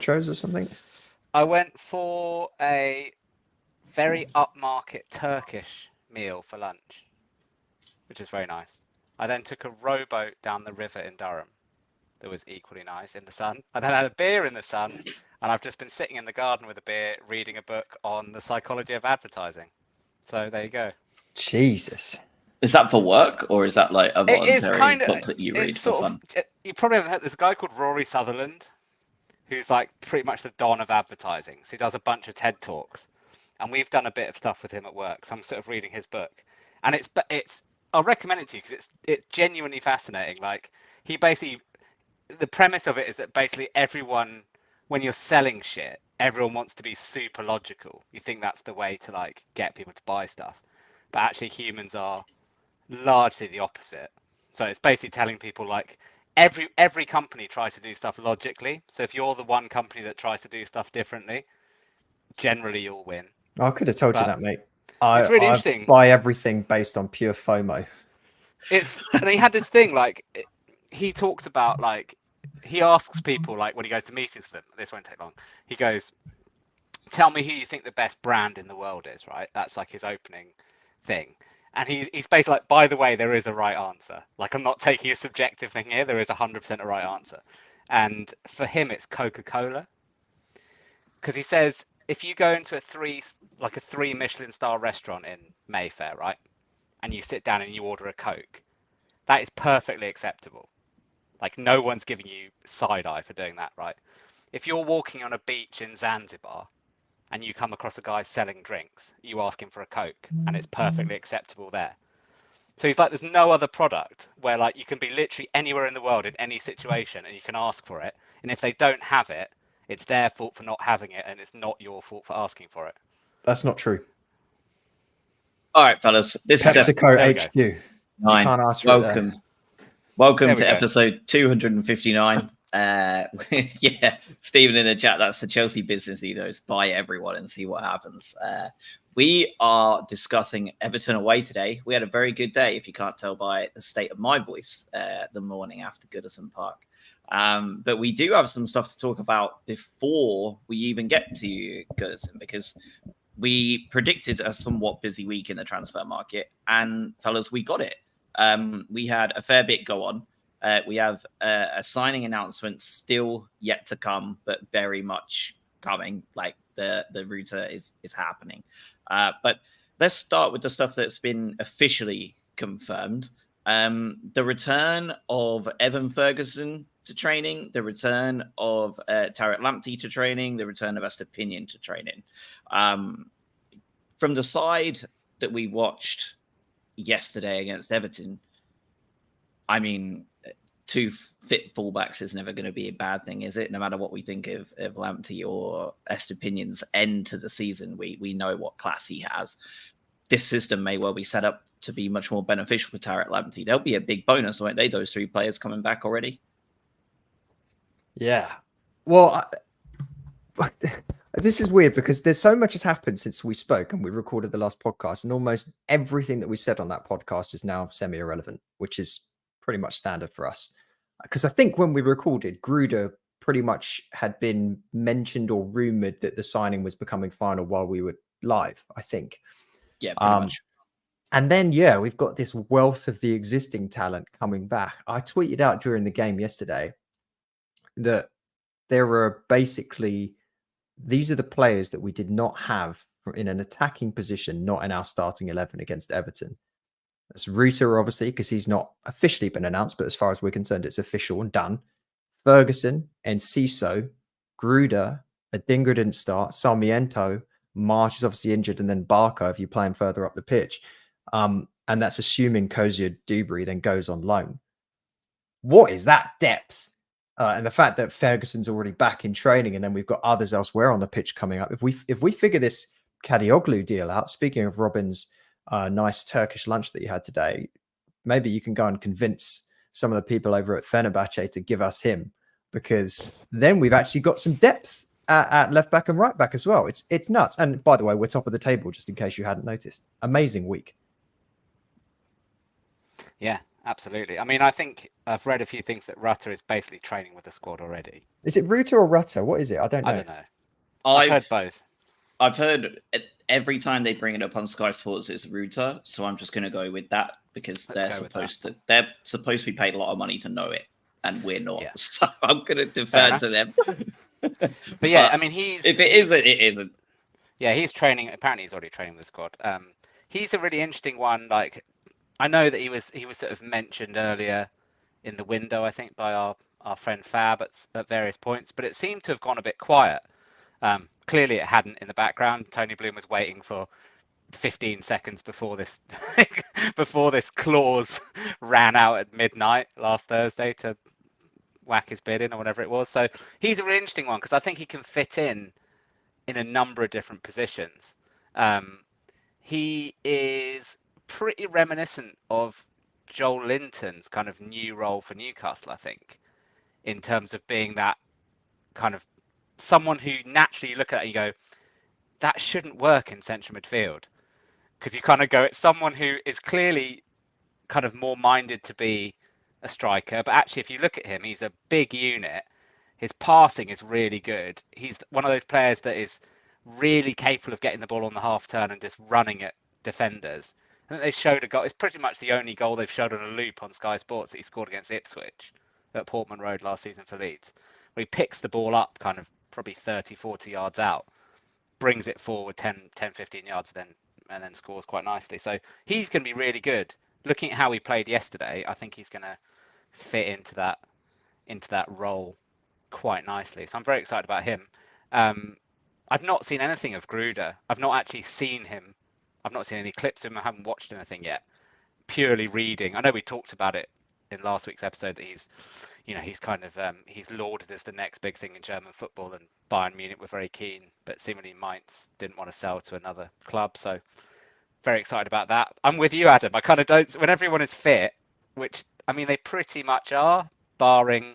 Waitrose or something? I went for a very upmarket Turkish meal for lunch, which is very nice. I then took a rowboat down the river in Durham that was equally nice in the sun. I then had a beer in the sun, and I've just been sitting in the garden with a beer reading a book on the psychology of advertising. So there you go. Jesus. Is that for work or is that like a It is voluntary kind of, book that you read it's for sort fun? of, you probably haven't heard, there's a guy called Rory Sutherland, who's like pretty much the don of advertising. So he does a bunch of TED Talks, and we've done a bit of stuff with him at work. So I'm sort of reading his book, and it's I'll recommend it to you because it's genuinely fascinating. Like he basically, the premise of it is that basically everyone, when you're selling shit, everyone wants to be super logical. You think that's the way to like get people to buy stuff, but actually humans are largely the opposite. So it's basically telling people like every company tries to do stuff logically. So if you're the one company that tries to do stuff differently, generally you'll win. I could have told you But that, mate. it's really I interesting. buy everything based on pure FOMO. And he had this thing like he talks about like he asks people like when he goes to meetings with them. This won't take long. He goes, "Tell me who you think the best brand in the world is." Right? That's like his opening thing. And he's basically like, by the way, there is a right answer. Like, I'm not taking a subjective thing here. There is 100% a right answer. And for him, it's Coca-Cola. Because he says, if you go into a three Michelin star restaurant in Mayfair, right? And you sit down and you order a Coke, that is perfectly acceptable. Like, no one's giving you side eye for doing that, right? If you're walking on a beach in Zanzibar and you come across a guy selling drinks, you ask him for a Coke, and it's perfectly acceptable there. So he's like, there's no other product where like you can be literally anywhere in the world in any situation and you can ask for it. And if they don't have it, it's their fault for not having it, and it's not your fault for asking for it. That's not true. All right, fellas. This PepsiCo is HQ. You can't ask for Welcome. it there. Welcome to episode 259. Yeah, Stephen in the chat, that's the Chelsea business leaders. Buy everyone and see what happens. We are discussing Everton away today. We had a very good day, if you can't tell by the state of my voice, the morning after Goodison Park. But we do have some stuff to talk about before we even get to Goodison, because we predicted a somewhat busy week in the transfer market, and fellas, we got it. We had a fair bit go on. We have a signing announcement still yet to come, but very much coming. Like the router is happening. But let's start with the stuff that's been officially confirmed. The return of Evan Ferguson to training, the return of Tariq Lamptey to training, the return of Estepinian to training. From the side that we watched yesterday against Everton, I mean, two fit fullbacks is never going to be a bad thing, is it? No matter what we think of Lamptey or Estepinian's end to the season, we know what class he has. This system may well be set up to be much more beneficial for Tariq Lamptey. There'll be a big bonus, won't they? Those three players coming back already. Yeah. Well, this is weird because there's so much has happened since we spoke and we recorded the last podcast, and almost everything that we said on that podcast is now semi-irrelevant, which is pretty much standard for us. Because I think when we recorded, Gruder pretty much had been mentioned or rumored that the signing was becoming final while we were live, I think. Yeah, pretty much. And then, yeah, we've got this wealth of the existing talent coming back. I tweeted out during the game yesterday that there were basically, these are the players that we did not have in an attacking position, not in our starting 11 against Everton. That's Ruter, obviously, because he's not officially been announced, but as far as we're concerned, it's official and done. Ferguson, Enciso, Gruder, Adingra didn't start, Sarmiento, March is obviously injured, and then Barker if you play him further up the pitch. And that's assuming Kozia Dubry then goes on loan. What is that depth? And the fact that Ferguson's already back in training, and then we've got others elsewhere on the pitch coming up. If we figure this Kadioglu deal out, speaking of Robin's nice Turkish lunch that you had today, maybe you can go and convince some of the people over at Fenerbahce to give us him, because then we've actually got some depth at left back and right back as well. It's nuts. And by the way, we're top of the table, just in case you hadn't noticed. Amazing week. Yeah. absolutely. I mean, I think I've read a few things that Rutter is basically training with the squad already. Is it Rutter or Rutter? What is it? I don't know. I don't know. I've heard both. I've heard every time they bring it up on Sky Sports, it's Rutter. So I'm just going to go with that because they're supposed to be paid a lot of money to know it, and we're not. Yeah. So I'm going to defer to them. But yeah, I mean, if it isn't, it isn't. Yeah, he's training. Apparently, he's already training with the squad. He's a really interesting one. Like, I know that he was sort of mentioned earlier in the window, I think, by our friend Fab at various points, but it seemed to have gone a bit quiet. Clearly, it hadn't in the background. Tony Bloom was waiting for 15 seconds before this clause ran out at midnight last Thursday to whack his bid in or whatever it was. So he's a really interesting one because I think he can fit in a number of different positions. He is pretty reminiscent of Joel Linton's kind of new role for Newcastle, I think, in terms of being that kind of someone who naturally you look at and you go, that shouldn't work in central midfield. Because you kind of go, it's someone who is clearly kind of more minded to be a striker. But actually, if you look at him, he's a big unit. His passing is really good. He's one of those players that is really capable of getting the ball on the half turn and just running at defenders. I think they showed a goal. It's pretty much the only goal they've showed on a loop on Sky Sports that he scored against Ipswich at Portman Road last season for Leeds, where he picks the ball up kind of probably 30, 40 yards out, brings it forward 10, 15 yards, and then scores quite nicely. So he's going to be really good. Looking at how he played yesterday, I think he's going to fit into that role quite nicely. So I'm very excited about him. I've not seen anything of Gruder. I've not actually seen him. I've not seen any clips of him. I haven't watched anything yet. Purely reading. I know we talked about it in last week's episode that he's kind of he's lauded as the next big thing in German football, and Bayern Munich were very keen, but seemingly Mainz didn't want to sell to another club. So very excited about that. I'm with you, Adam. I kind of don't. When everyone is fit, which I mean they pretty much are, barring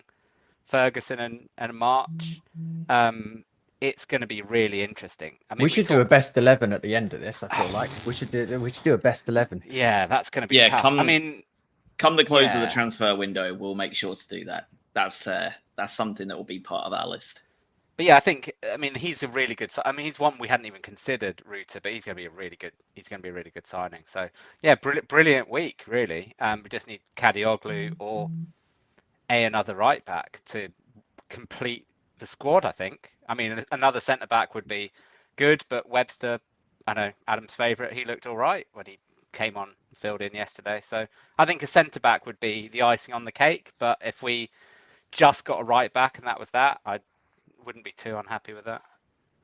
Ferguson and March. It's going to be really interesting. I mean, we should do a best 11 at the end of this. I feel like we should do a best 11. Yeah, that's going to be tough. Come the close of the transfer window, we'll make sure to do that. That's something that will be part of our list. But yeah, he's a really good. I mean, he's one we hadn't even considered, Ruter, but he's going to be a really good signing. So yeah, brilliant week, really. We just need Kadioglu or another right back to complete the squad, I think. I mean, another centre back would be good, but Webster, I know Adam's favourite, he looked all right when he came on, filled in yesterday. So I think a centre back would be the icing on the cake. But if we just got a right back and that was that, I wouldn't be too unhappy with that.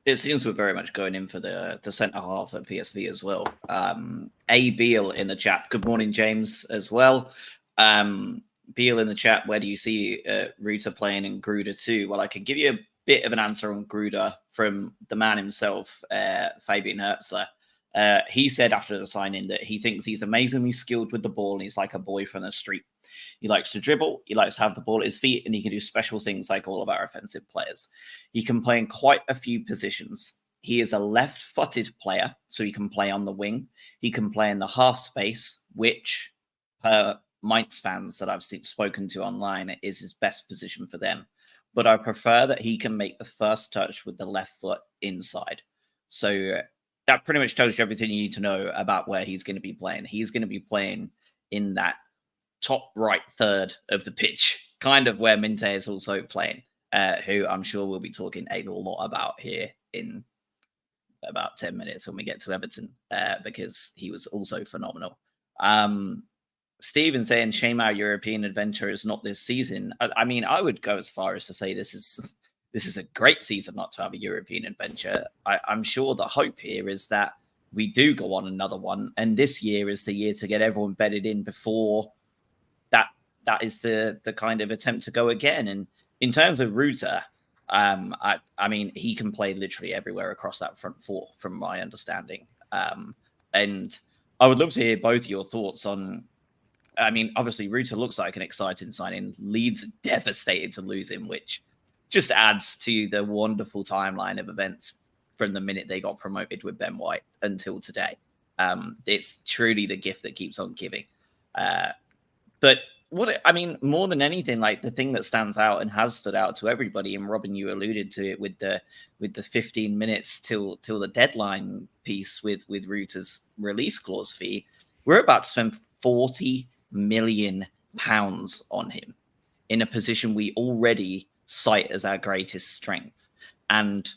It seems we're very much going in for the centre half at PSV as well. A Beal in the chat. Good morning, James, as well. Beal in the chat, where do you see Ruter playing in Gruder too? Well, I could give you a bit of an answer on Gruder from the man himself, Fabian Hertzler. He said after the signing that he thinks he's amazingly skilled with the ball and he's like a boy from the street. He likes to dribble, he likes to have the ball at his feet, and he can do special things like all of our offensive players. He can play in quite a few positions. He is a left-footed player, so he can play on the wing. He can play in the half space, which Mainz fans that I've spoken to online is his best position for them. But I prefer that he can make the first touch with the left foot inside. So that pretty much tells you everything you need to know about where he's going to be playing. He's going to be playing in that top right third of the pitch, kind of where Minte is also playing, who I'm sure we'll be talking a lot about here in about 10 minutes when we get to Everton, because he was also phenomenal. Stephen saying, shame our European adventure is not this season. I mean, I would go as far as to say this is a great season not to have a European adventure. I'm sure the hope here is that we do go on another one, and this year is the year to get everyone bedded in before that is the kind of attempt to go again. And in terms of Ruter, I mean, he can play literally everywhere across that front four, from my understanding. And I would love to hear both your thoughts on. I mean, obviously, Ruter looks like an exciting signing. Leeds devastated to lose him, which just adds to the wonderful timeline of events from the minute they got promoted with Ben White until today. It's truly the gift that keeps on giving. But more than anything, like the thing that stands out and has stood out to everybody, and Robin, you alluded to it with the 15 minutes till the deadline piece with Reuter's release clause fee. We're about to spend £40 million on him in a position we already cite as our greatest strength, and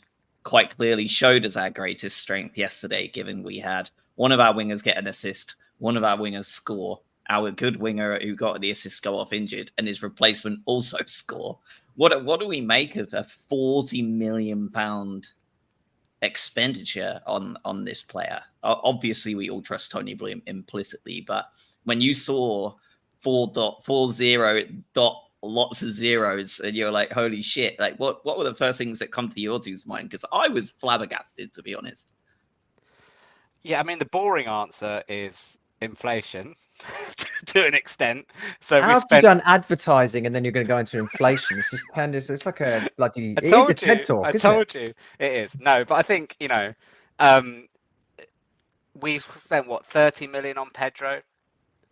quite clearly showed as our greatest strength yesterday, given we had one of our wingers get an assist, one of our wingers score, our good winger who got the assist go off injured, and his replacement also score. What do we make of a £40 million expenditure on this player? Obviously, we all trust Tony Bloom implicitly, but when you saw 4.40 lots of zeros, and you're like, holy shit, like what were the first things that come to your two's mind? Because I was flabbergasted, to be honest. Yeah, I mean, the boring answer is inflation to an extent. So how have you done advertising and then you're going to go into inflation? It's just it's like a bloody it is a TED talk. I told you it is. No, but I think we spent what 30 million on Pedro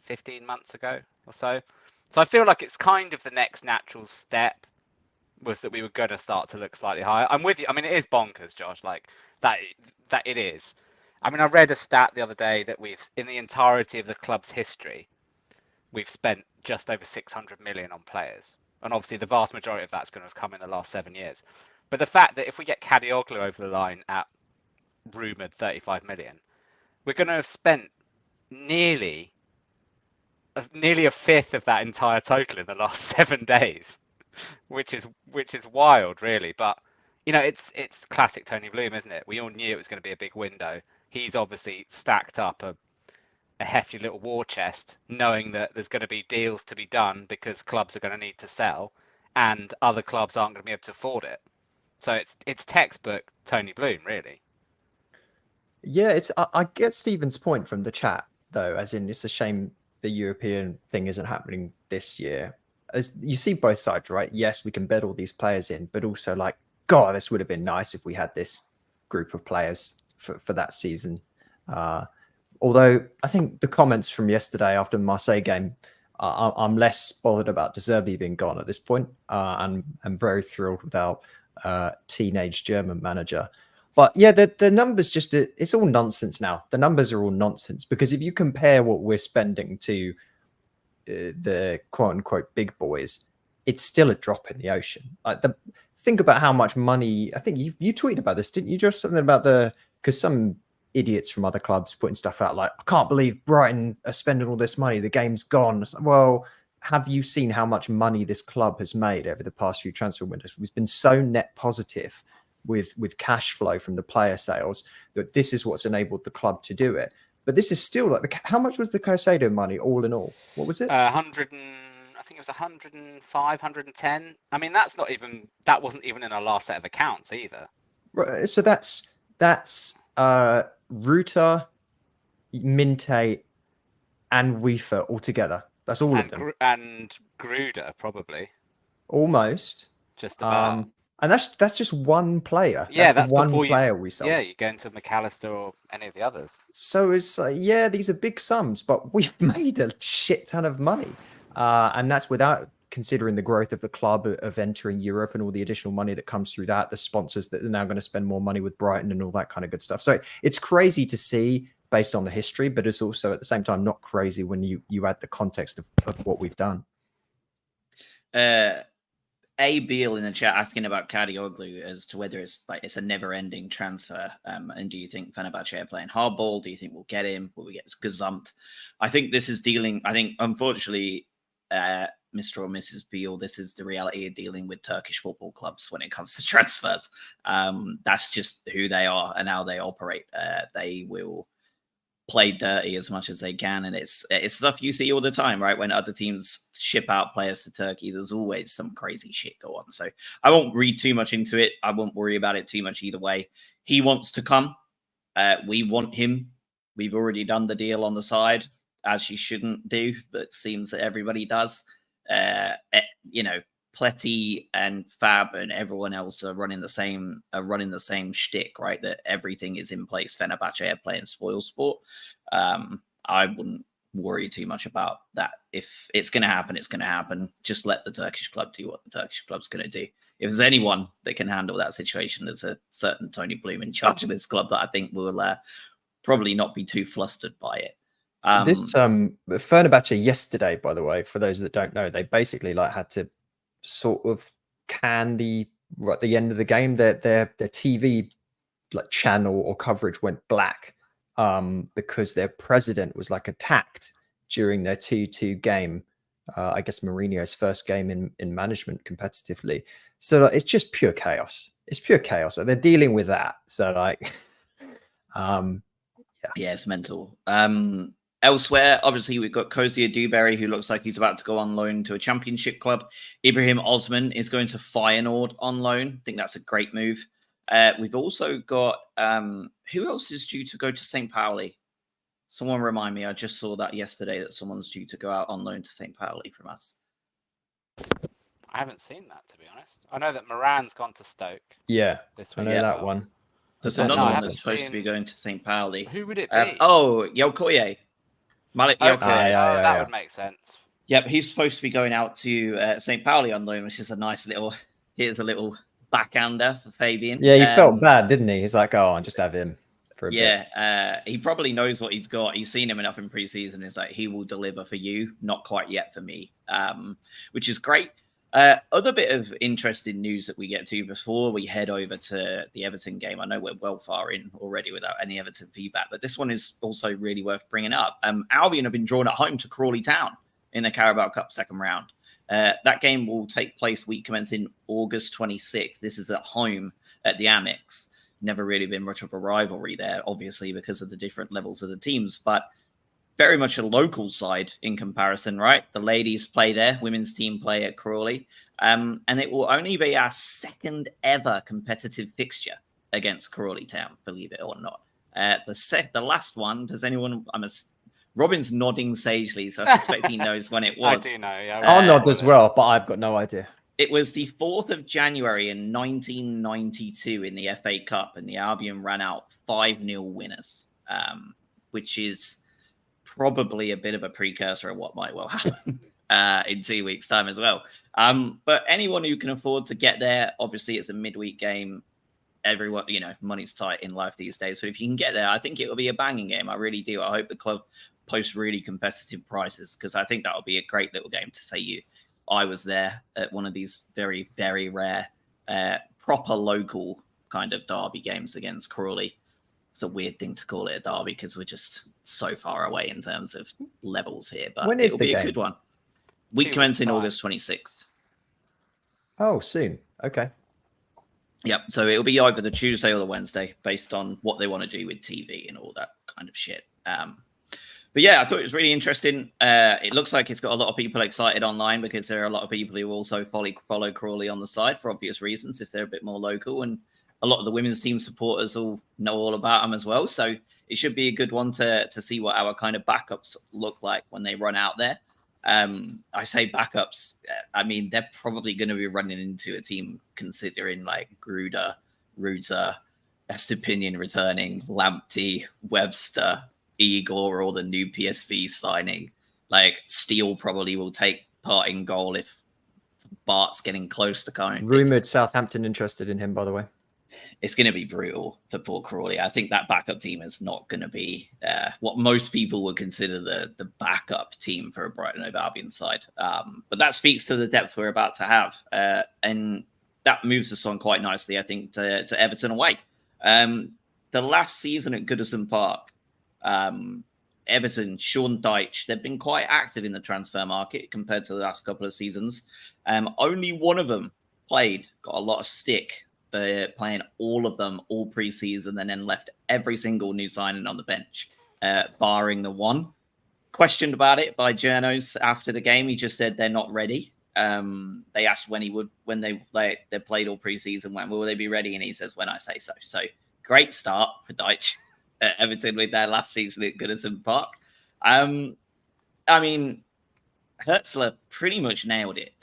15 months ago or so. So I feel like it's kind of the next natural step was that we were going to start to look slightly higher. I'm with you. I mean, it is bonkers, Josh, like that it is. I mean, I read a stat the other day that in the entirety of the club's history, we've spent just over 600 million on players. And obviously the vast majority of that's going to have come in the last 7 years. But the fact that if we get Kadioglu over the line at rumoured 35 million, we're going to have spent nearly a fifth of that entire total in the last 7 days, which is wild, really. But it's classic Tony Bloom, isn't it? We all knew it was going to be a big window. He's obviously stacked up a hefty little war chest, knowing that there's going to be deals to be done because clubs are going to need to sell, and other clubs aren't going to be able to afford it. So it's textbook Tony Bloom, really. Yeah, I get Stephen's point from the chat though, as in it's a shame the European thing isn't happening this year. As you see both sides, right? Yes, we can bed all these players in, but also like, God, this would have been nice if we had this group of players for that season. Although I think the comments from yesterday after the Marseille game, I'm less bothered about De Zerbi being gone at this point. And I'm very thrilled with our teenage German manager. But yeah, the numbers it's all nonsense now. The numbers are all nonsense because if you compare what we're spending to the quote unquote big boys, it's still a drop in the ocean. Think about how much money. I think you tweeted about this, didn't you? Just something about because some idiots from other clubs putting stuff out like, I can't believe Brighton are spending all this money. The game's gone. Well, have you seen how much money this club has made over the past few transfer windows? We've been so net positive with cash flow from the player sales that this is what's enabled the club to do it. But this is still like how much was the Caicedo money all in all? What was it? I think it was 105, 110. I mean, that wasn't even in our last set of accounts either. Right, so that's Reuter, Minte, and Weaver all together. That's all of them. And Gruder probably. Almost. Just about. And that's just one player. Yeah, that's the one player we sold. Yeah, you go into McAllister or any of the others. So it's these are big sums, but we've made a shit ton of money, and that's without considering the growth of the club of entering Europe and all the additional money that comes through that, the sponsors that are now going to spend more money with Brighton and all that kind of good stuff. So it's crazy to see based on the history, but it's also at the same time not crazy when you add the context of what we've done. A Beal in the chat asking about Kadioglu as to whether it's a never-ending transfer, and do you think Fenerbahce are playing hardball? Do you think we'll get him? Will we get gazumped? I think this is dealing. I think unfortunately, Mr. or Mrs. Beal, this is the reality of dealing with Turkish football clubs when it comes to transfers. That's just who they are and how they operate. They will play dirty as much as they can, and it's stuff you see all the time, right? When other teams ship out players to Turkey, there's always some crazy shit go on. So I won't read too much into it. I won't worry about it too much either way. He wants to come. We want him. We've already done the deal on the side, as you shouldn't do, but it seems that everybody does. Pletty and Fab and everyone else are running the same shtick, right? That everything is in place. Fenerbahce are playing spoil sport. I wouldn't worry too much about that. If it's going to happen, it's going to happen. Just let the Turkish club do what the Turkish club's going to do. If there's anyone that can handle that situation, there's a certain Tony Bloom in charge of this club that I think will probably not be too flustered by it. This Fenerbahce yesterday, by the way, for those that don't know, they basically had to sort of can at the end of the game, their TV channel or coverage went black because their president was attacked during their 2-2 game. I guess Mourinho's first game in management competitively. So it's just pure chaos. It's pure chaos. So they're dealing with that. So yeah, it's mental. Elsewhere, obviously, we've got Kozia Dewberry, who looks like he's about to go on loan to a championship club. Ibrahim Osman is going to Feyenoord on loan. I think that's a great move. We've also got, who else is due to go to St. Pauli? Someone remind me. I just saw that yesterday that someone's due to go out on loan to St. Pauli from us. I haven't seen that, to be honest. I know that Moran's gone to Stoke. Yeah, this I week know as that well. one. There's another one that's supposed to be going to St. Pauli. Who would it be? Yokoye. Malik Yokoye. Okay, that would make sense. Yep, he's supposed to be going out to St. Pauli on loan, which is a nice little, here's a little backhander for Fabian. Yeah, he felt bad, didn't he? He's like, oh, I'll just have him for a bit. He probably knows what he's got. He's seen him enough in preseason. It's like, he will deliver for you, not quite yet for me, which is great. Other bit of interesting news that we get to before we head over to the Everton game. I know we're well far in already without any Everton feedback, but this one is also really worth bringing up. Albion have been drawn at home to Crawley Town in the Carabao Cup second round. That game will take place week commencing August 26th. This is at home at the Amex. Never really been much of a rivalry there, obviously, because of the different levels of the teams, but very much a local side in comparison, right? The ladies play there, women's team play at Crawley, and it will only be our second ever competitive fixture against Crawley Town, believe it or not. The last one, does anyone? Robin's nodding sagely, so I suspect he knows when it was. I do know. Yeah, I'll nod as well, but I've got no idea. It was the 4th of January in 1992 in the FA Cup, and the Albion ran out 5-0 winners, which is probably a bit of a precursor of what might well happen in 2 weeks' time as well. But anyone who can afford to get there, obviously it's a midweek game. Everyone, money's tight in life these days. But if you can get there, I think it will be a banging game. I really do. I hope the club posts really competitive prices, because I think that will be a great little game to say I was there at one of these very, very rare, proper local kind of derby games against Crawley. It's a weird thing to call it a derby because we're just so far away in terms of levels here. But when is it'll the be game? A good one. Week commencing August 26th. Oh, soon. Okay. Yep. So it'll be either the Tuesday or the Wednesday, based on what they want to do with TV and all that kind of shit. But yeah, I thought it was really interesting. It looks like it's got a lot of people excited online, because there are a lot of people who also follow Crawley on the side for obvious reasons, if they're a bit more local. And a lot of the women's team supporters all know all about them as well. So it should be a good one to see what our kind of backups look like when they run out there. I say backups. I mean, they're probably going to be running into a team considering like Gruder, Ruta, Estepinian returning, Lamptey, Webster, Igor, or the new PSV signing. Like Steele probably will take part in goal if Bart's getting close to coming. Rumoured Southampton interested in him, by the way. It's going to be brutal for Paul Crawley. I think that backup team is not going to be what most people would consider the backup team for a Brighton & Hove Albion side. But that speaks to the depth we're about to have. And that moves us on quite nicely, I think, to Everton away. The last season at Goodison Park, Everton, Sean Dyche, they've been quite active in the transfer market compared to the last couple of seasons. Only one of them got a lot of stick for playing all of them all pre-season, and then left every single new signing on the bench, barring the one. Questioned about it by journos after the game. He just said they're not ready. They asked when they played all pre-season, when will they be ready? And he says, when I say so. So great start for Dyche at Everton with their last season at Goodison Park. I mean, Hertzler pretty much nailed it.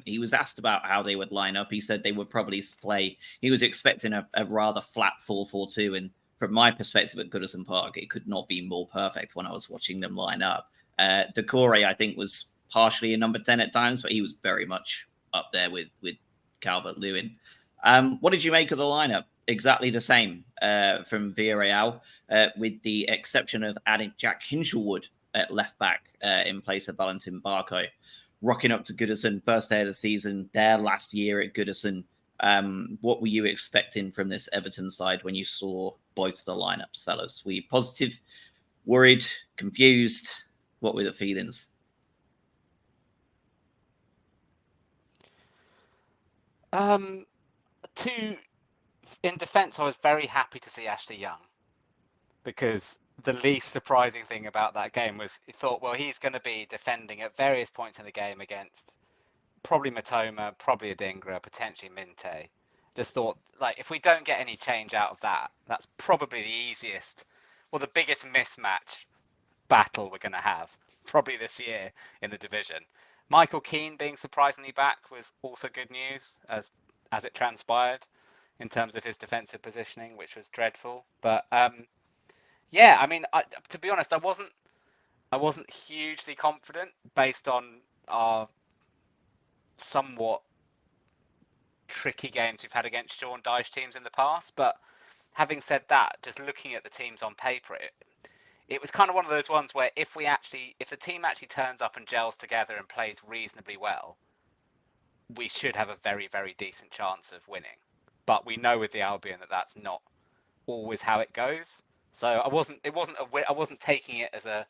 He was asked about how they would line up. He said they would probably play. He was expecting a rather flat 4-4-2. And from my perspective at Goodison Park, it could not be more perfect when I was watching them line up. Decore, I think, was partially a number 10 at times, but he was very much up there with Calvert-Lewin. What did you make of the lineup? Exactly the same from Villarreal, with the exception of adding Jack Hinchelwood at left back in place of Valentin Barco. Rocking up to Goodison, first day of the season, their last year at Goodison. What were you expecting from this Everton side when you saw both of the lineups, fellas? Were you positive, worried, confused? What were the feelings? In defence, I was very happy to see Ashley Young, because the least surprising thing about that game was you thought, well, he's going to be defending at various points in the game against probably Matoma, probably Adingra, potentially Minte. Just thought, like, if we don't get any change out of that, that's probably the easiest, well, the biggest mismatch battle we're going to have probably this year in the division. Michael Keane being surprisingly back was also good news, as it transpired, in terms of his defensive positioning, which was dreadful. But yeah, I mean, to be honest, I wasn't hugely confident based on our somewhat tricky games we've had against Sean Dyche teams in the past. But having said that, just looking at the teams on paper, it was kind of one of those ones where if the team actually turns up and gels together and plays reasonably well, we should have a very, very decent chance of winning. But we know with the Albion that that's not always how it goes. So I wasn't taking it as a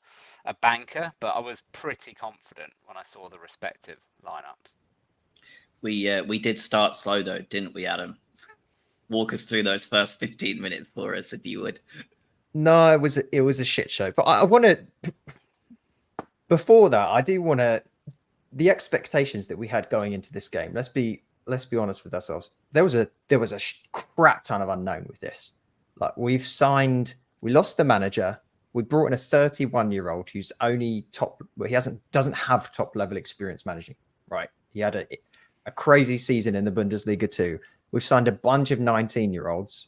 banker, but I was pretty confident when I saw the respective lineups. We did start slow though, didn't we, Adam? Walk us through those first 15 minutes for us, if you would. No, it was a shit show. But I want to. Before that, I do want to. The expectations that we had going into this game. Let's be honest with ourselves. There was a crap ton of unknown with this. Like, we lost the manager. We brought in a 31-year-old who's only doesn't have top level experience managing. Right? He had a crazy season in the Bundesliga too. We've signed a bunch of 19-year-olds,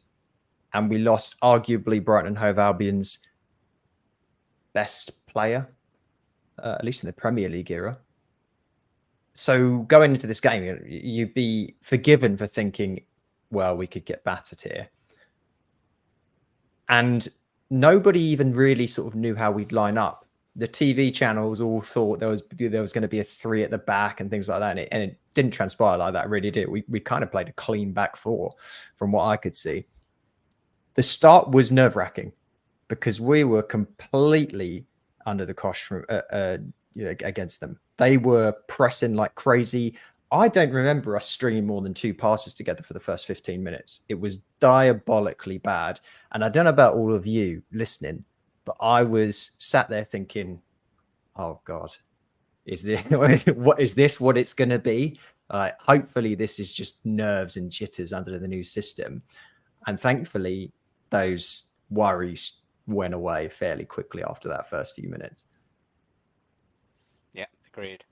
and we lost arguably Brighton and Hove Albion's best player, at least in the Premier League era. So going into this game, you'd be forgiven for thinking, well, we could get battered here. And nobody even really sort of knew how we'd line up. The TV channels all thought there was going to be a 3 at the back and things like that. And it didn't transpire like that, really did. We kind of played a clean back 4 from what I could see. The start was nerve-wracking because we were completely under the cosh from against them. They were pressing like crazy. I don't remember us stringing more than 2 passes together for the first 15 minutes. It was diabolically bad. And I don't know about all of you listening, but I was sat there thinking, oh God, is this what it's going to be? Hopefully this is just nerves and jitters under the new system. And thankfully, those worries went away fairly quickly after that first few minutes. Yeah, agreed.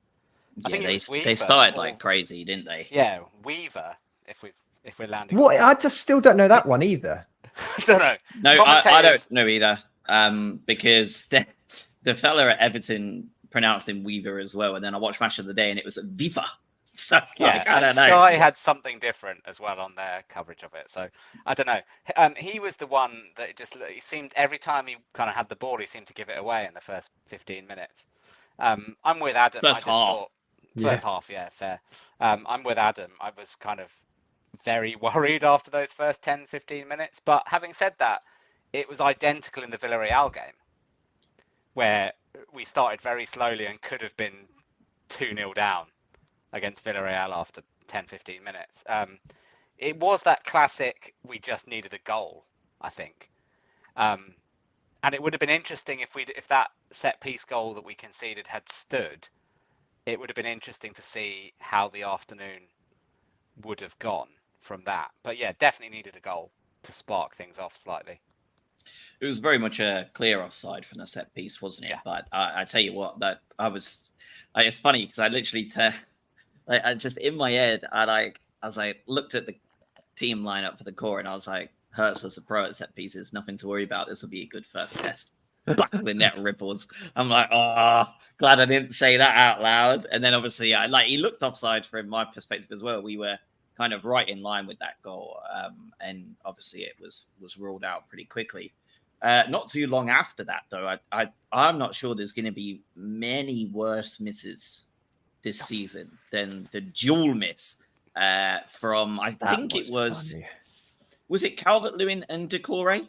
Yeah, they started like crazy, didn't they? Yeah, Weaver. If we're landing. What? I just still don't know that one either. I don't know. No, I don't know either. Because the fella at Everton pronounced him Weaver as well, and then I watched Match of the Day and it was Viva. So yeah, I don't know. Sky had something different as well on their coverage of it. So I don't know. He was the one that he seemed every time he kind of had the ball, he seemed to give it away in the first 15 minutes. I'm with Adam. First half, yeah, fair. I'm with Adam. I was kind of very worried after those first 10, 15 minutes. But having said that, it was identical in the Villarreal game, where we started very slowly and could have been 2-0 down against Villarreal after 10, 15 minutes. It was that classic, we just needed a goal, I think. And it would have been interesting if that set-piece goal that we conceded had stood. It would have been interesting to see how the afternoon would have gone from that. But yeah, definitely needed a goal to spark things off slightly. It was very much a clear offside from the set piece, wasn't it? Yeah. But I tell you what, it's funny because I literally, I just in my head, as I looked at the team lineup for the core, and I was like, Hertz was a pro at set pieces, nothing to worry about. This will be a good first test. back of the net ripples. I'm like, oh, glad I didn't say that out loud. And then obviously, he looked offside from my perspective as well. We were kind of right in line with that goal, and obviously it was ruled out pretty quickly. Not too long after that, though, I'm not sure there's going to be many worse misses this season than the dual miss from was it Calvert-Lewin and Decore?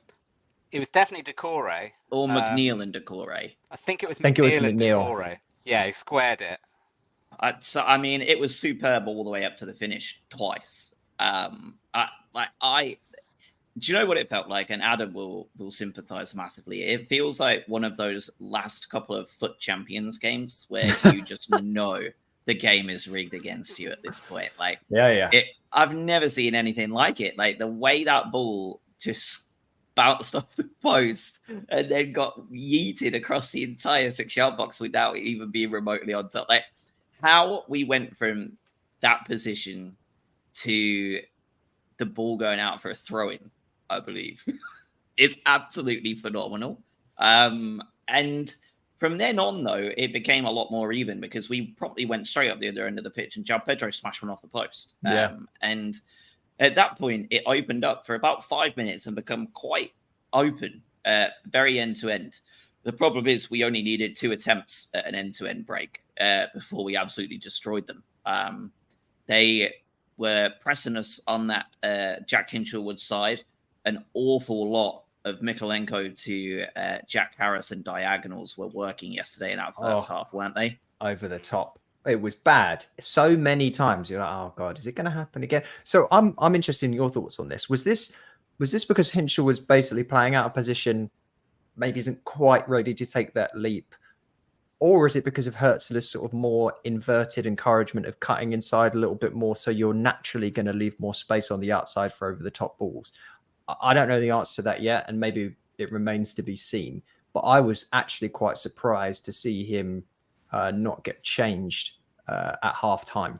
It was definitely Decore. Or McNeil and Decore. I think it was McNeil and Decore. Yeah, he squared it. It was superb all the way up to the finish twice. Do you know what it felt like? And Adam will sympathize massively. It feels like one of those last couple of FUT Champions games where you just know the game is rigged against you at this point. I've never seen anything like it. Like the way that ball just bounced off the post and then got yeeted across the entire 6-yard box without even being remotely on top. Like how we went from that position to the ball going out for a throw-in, I believe, it's absolutely phenomenal. And from then on, though, it became a lot more even because we probably went straight up the other end of the pitch and João Pedro smashed one off the post. And at that point, it opened up for about 5 minutes and become quite open, very end-to-end. The problem is we only needed 2 attempts at an end-to-end break before we absolutely destroyed them. They were pressing us on that Jack Hinchelwood side. An awful lot of Mikolenko to Jack Harrison diagonals were working yesterday in that first half, weren't they? Over the top. It was bad so many times. You're like, oh God, is it going to happen again? So I'm interested in your thoughts on this. Was this because Hinchell was basically playing out of position, maybe isn't quite ready to take that leap? Or is it because of Hertzler's sort of more inverted encouragement of cutting inside a little bit more, so you're naturally going to leave more space on the outside for over the top balls? I don't know the answer to that yet, and maybe it remains to be seen. But I was actually quite surprised to see him not get changed at half time.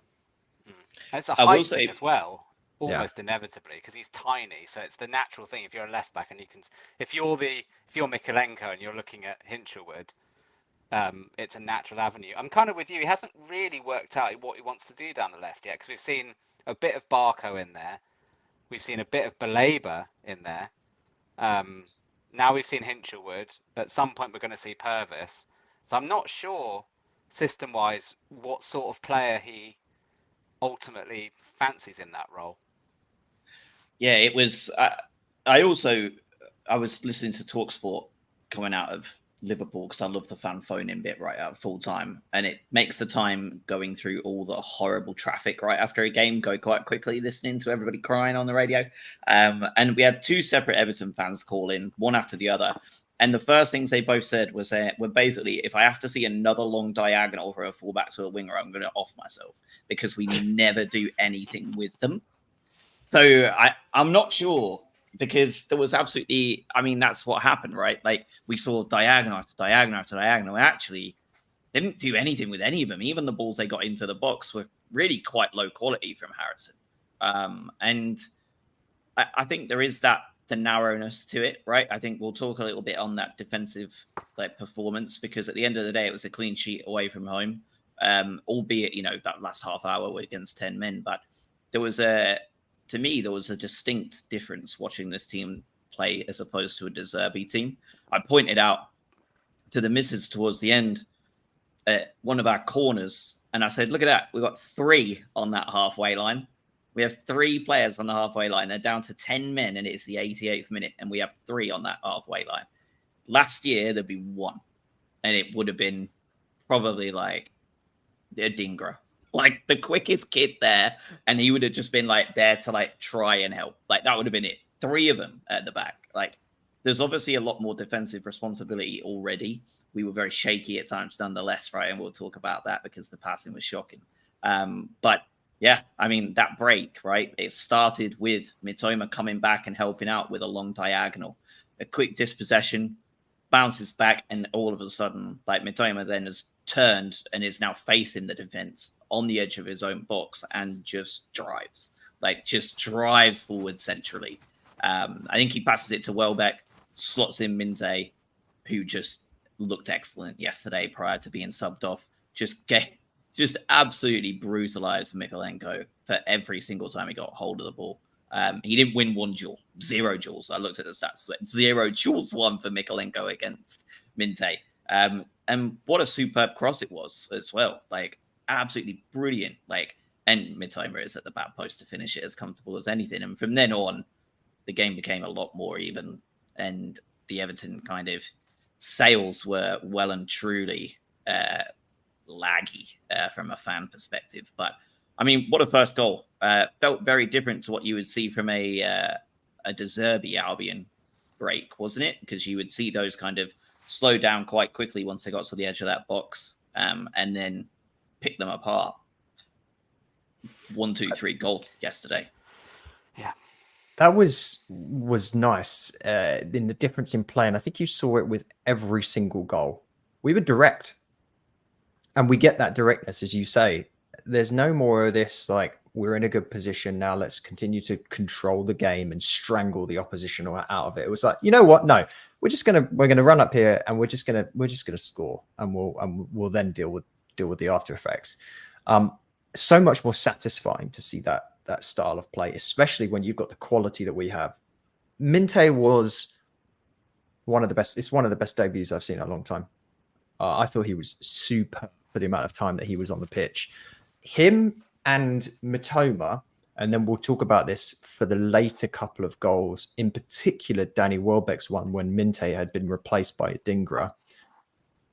It's a height thing as well, almost inevitably, because he's tiny. So it's the natural thing. If you're a left back and you can, if you're Mikolenko and you're looking at Hinchelwood, it's a natural avenue. I'm kind of with you. He hasn't really worked out what he wants to do down the left yet, because we've seen a bit of Barco in there. We've seen a bit of Baleba in there. Now we've seen Hinchelwood. At some point, we're going to see Purvis. So I'm not sure, system-wise, what sort of player he ultimately fancies in that role. Yeah, it was. I was listening to TalkSport coming out of Liverpool because I love the fan phone-in bit right at full time, and it makes the time going through all the horrible traffic right after a game go quite quickly, listening to everybody crying on the radio. And we had 2 separate Everton fans call in, one after the other. And the first things they both said was were basically, if I have to see another long diagonal for a fullback to a winger, I'm going to off myself because we never do anything with them. So I'm not sure, because there was absolutely, that's what happened, right? Like we saw diagonal after diagonal after diagonal. Actually, they didn't do anything with any of them. Even the balls they got into the box were really quite low quality from Harrison. And I think there is the narrowness to it, right? I think we'll talk a little bit on that defensive performance, because at the end of the day, it was a clean sheet away from home, albeit, that last half hour against 10 men. But there was a distinct difference watching this team play as opposed to a De Zerbi team. I pointed out to the misses towards the end at one of our corners, and I said, look at that. We've got 3 on that halfway line. We have 3 players on the halfway line. They're down to 10 men, and it's the 88th minute, and we have 3 on that halfway line. Last year, there'd be 1, and it would have been probably like a Dingra. Like the quickest kid there, and he would have just been there to try and help. That would have been it. 3 of them at the back. There's obviously a lot more defensive responsibility already. We were very shaky at times nonetheless, right? And we'll talk about that because the passing was shocking. But yeah, that break, right? It started with Mitoma coming back and helping out with a long diagonal, a quick dispossession, bounces back, and all of a sudden, Mitoma then has turned and is now facing the defense on the edge of his own box and just drives forward centrally. I think he passes it to Welbeck, slots in Minte, who just looked excellent yesterday prior to being subbed off, just absolutely brutalized Mykolenko for every single time he got hold of the ball. He didn't win one duel, 0 duels. I looked at the stats, 0 duels won for Mykolenko against Minte. And what a superb cross it was as well. Like, absolutely brilliant. Like, and Mitoma is at the back post to finish it as comfortable as anything. And from then on, the game became a lot more even. And the Everton kind of sails were well and truly laggy from a fan perspective. But I mean, what a first goal. Felt very different to what you would see from a De Zerbi Albion break, wasn't it? Because you would see those kind of slow down quite quickly once they got to the edge of that box, and then pick them apart. 1, 2, 3 goal yesterday. Yeah. That was nice in the difference in play. And I think you saw it with every single goal. We were direct. And we get that directness, as you say. There's no more of this, like, we're in a good position now, let's continue to control the game and strangle the opposition out of it. It was like, you know what? No, we're gonna run up here and we're just gonna score, and we'll then deal with the after effects. So much more satisfying to see that style of play, especially when you've got the quality that we have. Minte was one of the best. It's one of the best debuts I've seen in a long time. I thought he was super for the amount of time that he was on the pitch. Him and Mitoma, and then we'll talk about this for the later couple of goals, in particular Danny Welbeck's one when Minte had been replaced by Adingra.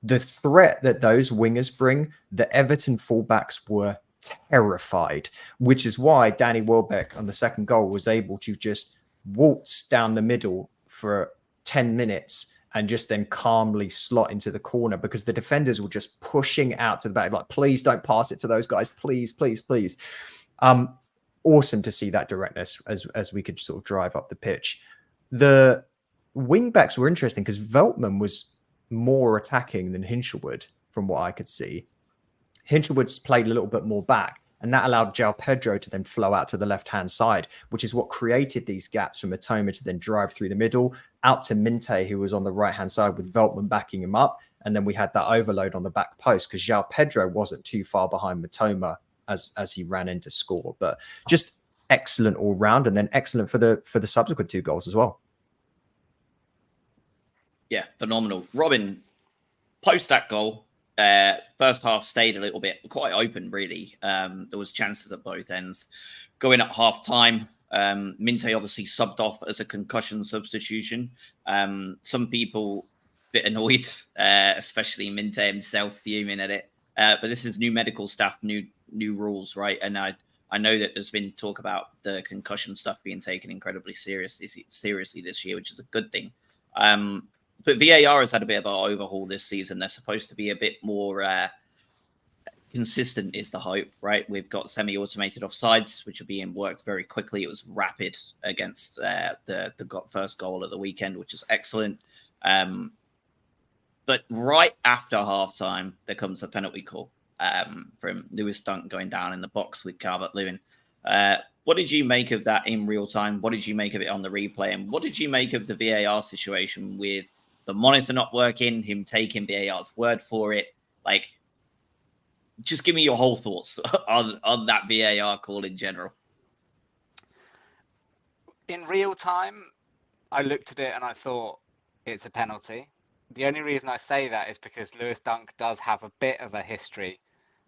The threat that those wingers bring, the Everton fullbacks were terrified, which is why Danny Welbeck on the second goal was able to just waltz down the middle for 10 minutes and just then calmly slot into the corner, because the defenders were just pushing out to the back, like, please don't pass it to those guys, please, please, please. Awesome to see that directness as we could sort of drive up the pitch. The wing backs were interesting because Veltman was more attacking than Hinshelwood from what I could see. Hinshelwood's played a little bit more back, and that allowed João Pedro to then flow out to the left-hand side, which is what created these gaps for Mitoma to then drive through the middle, out to Minte, who was on the right-hand side with Veltman backing him up. And then we had that overload on the back post because João Pedro wasn't too far behind Mitoma as he ran in to score. But just excellent all round, and then excellent for the subsequent 2 goals as well. Yeah, phenomenal. Robin, post that goal, first half stayed a little bit quite open, really. There was chances at both ends. Going at half time, Minte obviously subbed off as a concussion substitution. Some people a bit annoyed, especially Minte himself, fuming at it. But this is new medical staff, new rules, right? And I know that there's been talk about the concussion stuff being taken incredibly seriously this year, which is a good thing. But VAR has had a bit of an overhaul this season. They're supposed to be a bit more consistent, is the hope, right? We've got semi-automated offsides, which are being worked very quickly. It was rapid against the first goal of the weekend, which is excellent. But right after halftime, there comes a penalty call from Lewis Dunk going down in the box with Calvert-Lewin. What did you make of that in real time? What did you make of it on the replay? And what did you make of the VAR situation with the monitor not working, him taking VAR's word for it? Like, just give me your whole thoughts on that VAR call in general. In real time, I looked at it and I thought it's a penalty. The only reason I say that is because Lewis Dunk does have a bit of a history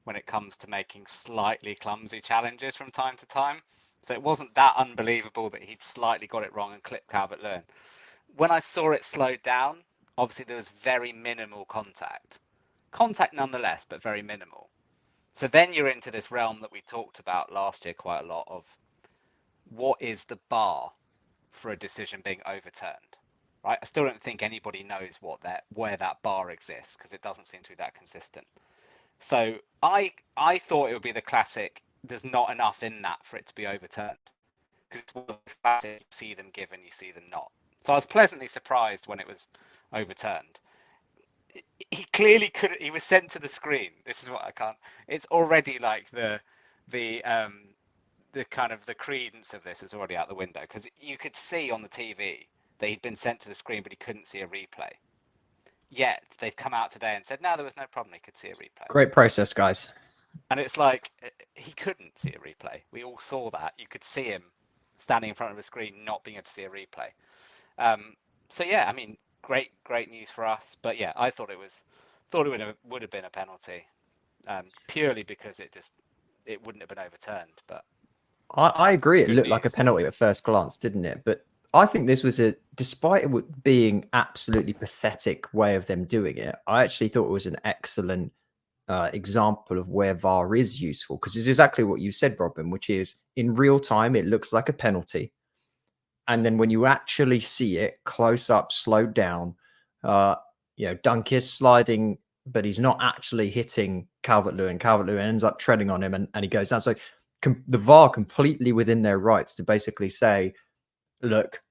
when it comes to making slightly clumsy challenges from time to time. So it wasn't that unbelievable that he'd slightly got it wrong and clipped Calvert-Lewin. When I saw it slowed down, obviously there was very minimal contact. Contact nonetheless, but very minimal. So then you're into this realm that we talked about last year quite a lot of what is the bar for a decision being overturned, right? I still don't think anybody knows where that bar exists because it doesn't seem to be that consistent. So I thought it would be the classic, there's not enough in that for it to be overturned. Because it's classic, you see them given, you see them not. So I was pleasantly surprised when it was overturned. He clearly couldn't. He was sent to the screen. This is what I can't. It's already like the kind of the credence of this is already out the window, because you could see on the TV that he'd been sent to the screen, but he couldn't see a replay. yet they've come out today and said, no, there was no problem. He could see a replay. Great process, guys. And it's like, he couldn't see a replay. We all saw that. You could see him standing in front of a screen, not being able to see a replay. So yeah, I mean, great news for us. But yeah, I thought it would have been a penalty, purely because it wouldn't have been overturned. But I agree. It good looked like a news. penalty at first glance, didn't it? But I think this was despite it being absolutely pathetic way of them doing it, I actually thought it was an excellent example of where VAR is useful, because it's exactly what you said, Robin, which is in real time, it looks like a penalty. And then when you actually see it close up, slowed down, Dunk is sliding, but he's not actually hitting Calvert-Lewin. Calvert-Lewin ends up treading on him and he goes down. So the VAR completely within their rights to basically say, look,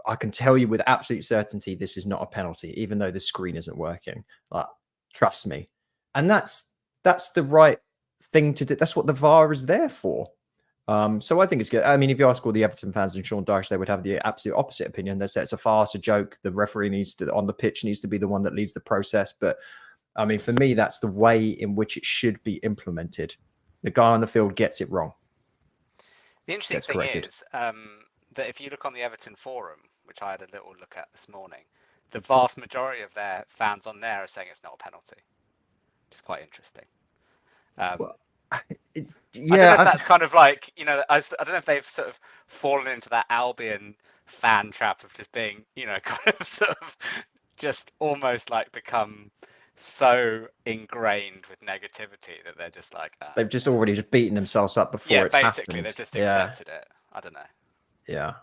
I can tell you with absolute certainty this is not a penalty, even though the screen isn't working. Like, trust me. And that's the right thing to do. That's what the VAR is there for. So I think it's good. I mean, if you ask all the Everton fans and Sean Dyche, they would have the absolute opposite opinion. They say it's a farce, a joke. The referee on the pitch needs to be the one that leads the process. But I mean, for me, that's the way in which it should be implemented. The guy on the field gets it wrong. The interesting thing is that if you look on the Everton forum, which I had a little look at this morning, the vast majority of their fans on there are saying it's not a penalty. It's quite interesting. Yeah, I don't know if that's kind of like, I don't know if they've sort of fallen into that Albion fan trap of just being, kind of sort of just almost like become so ingrained with negativity that they're just like... they've just already just beaten themselves up before it's happened. Basically, they've just accepted it. I don't know. Yeah.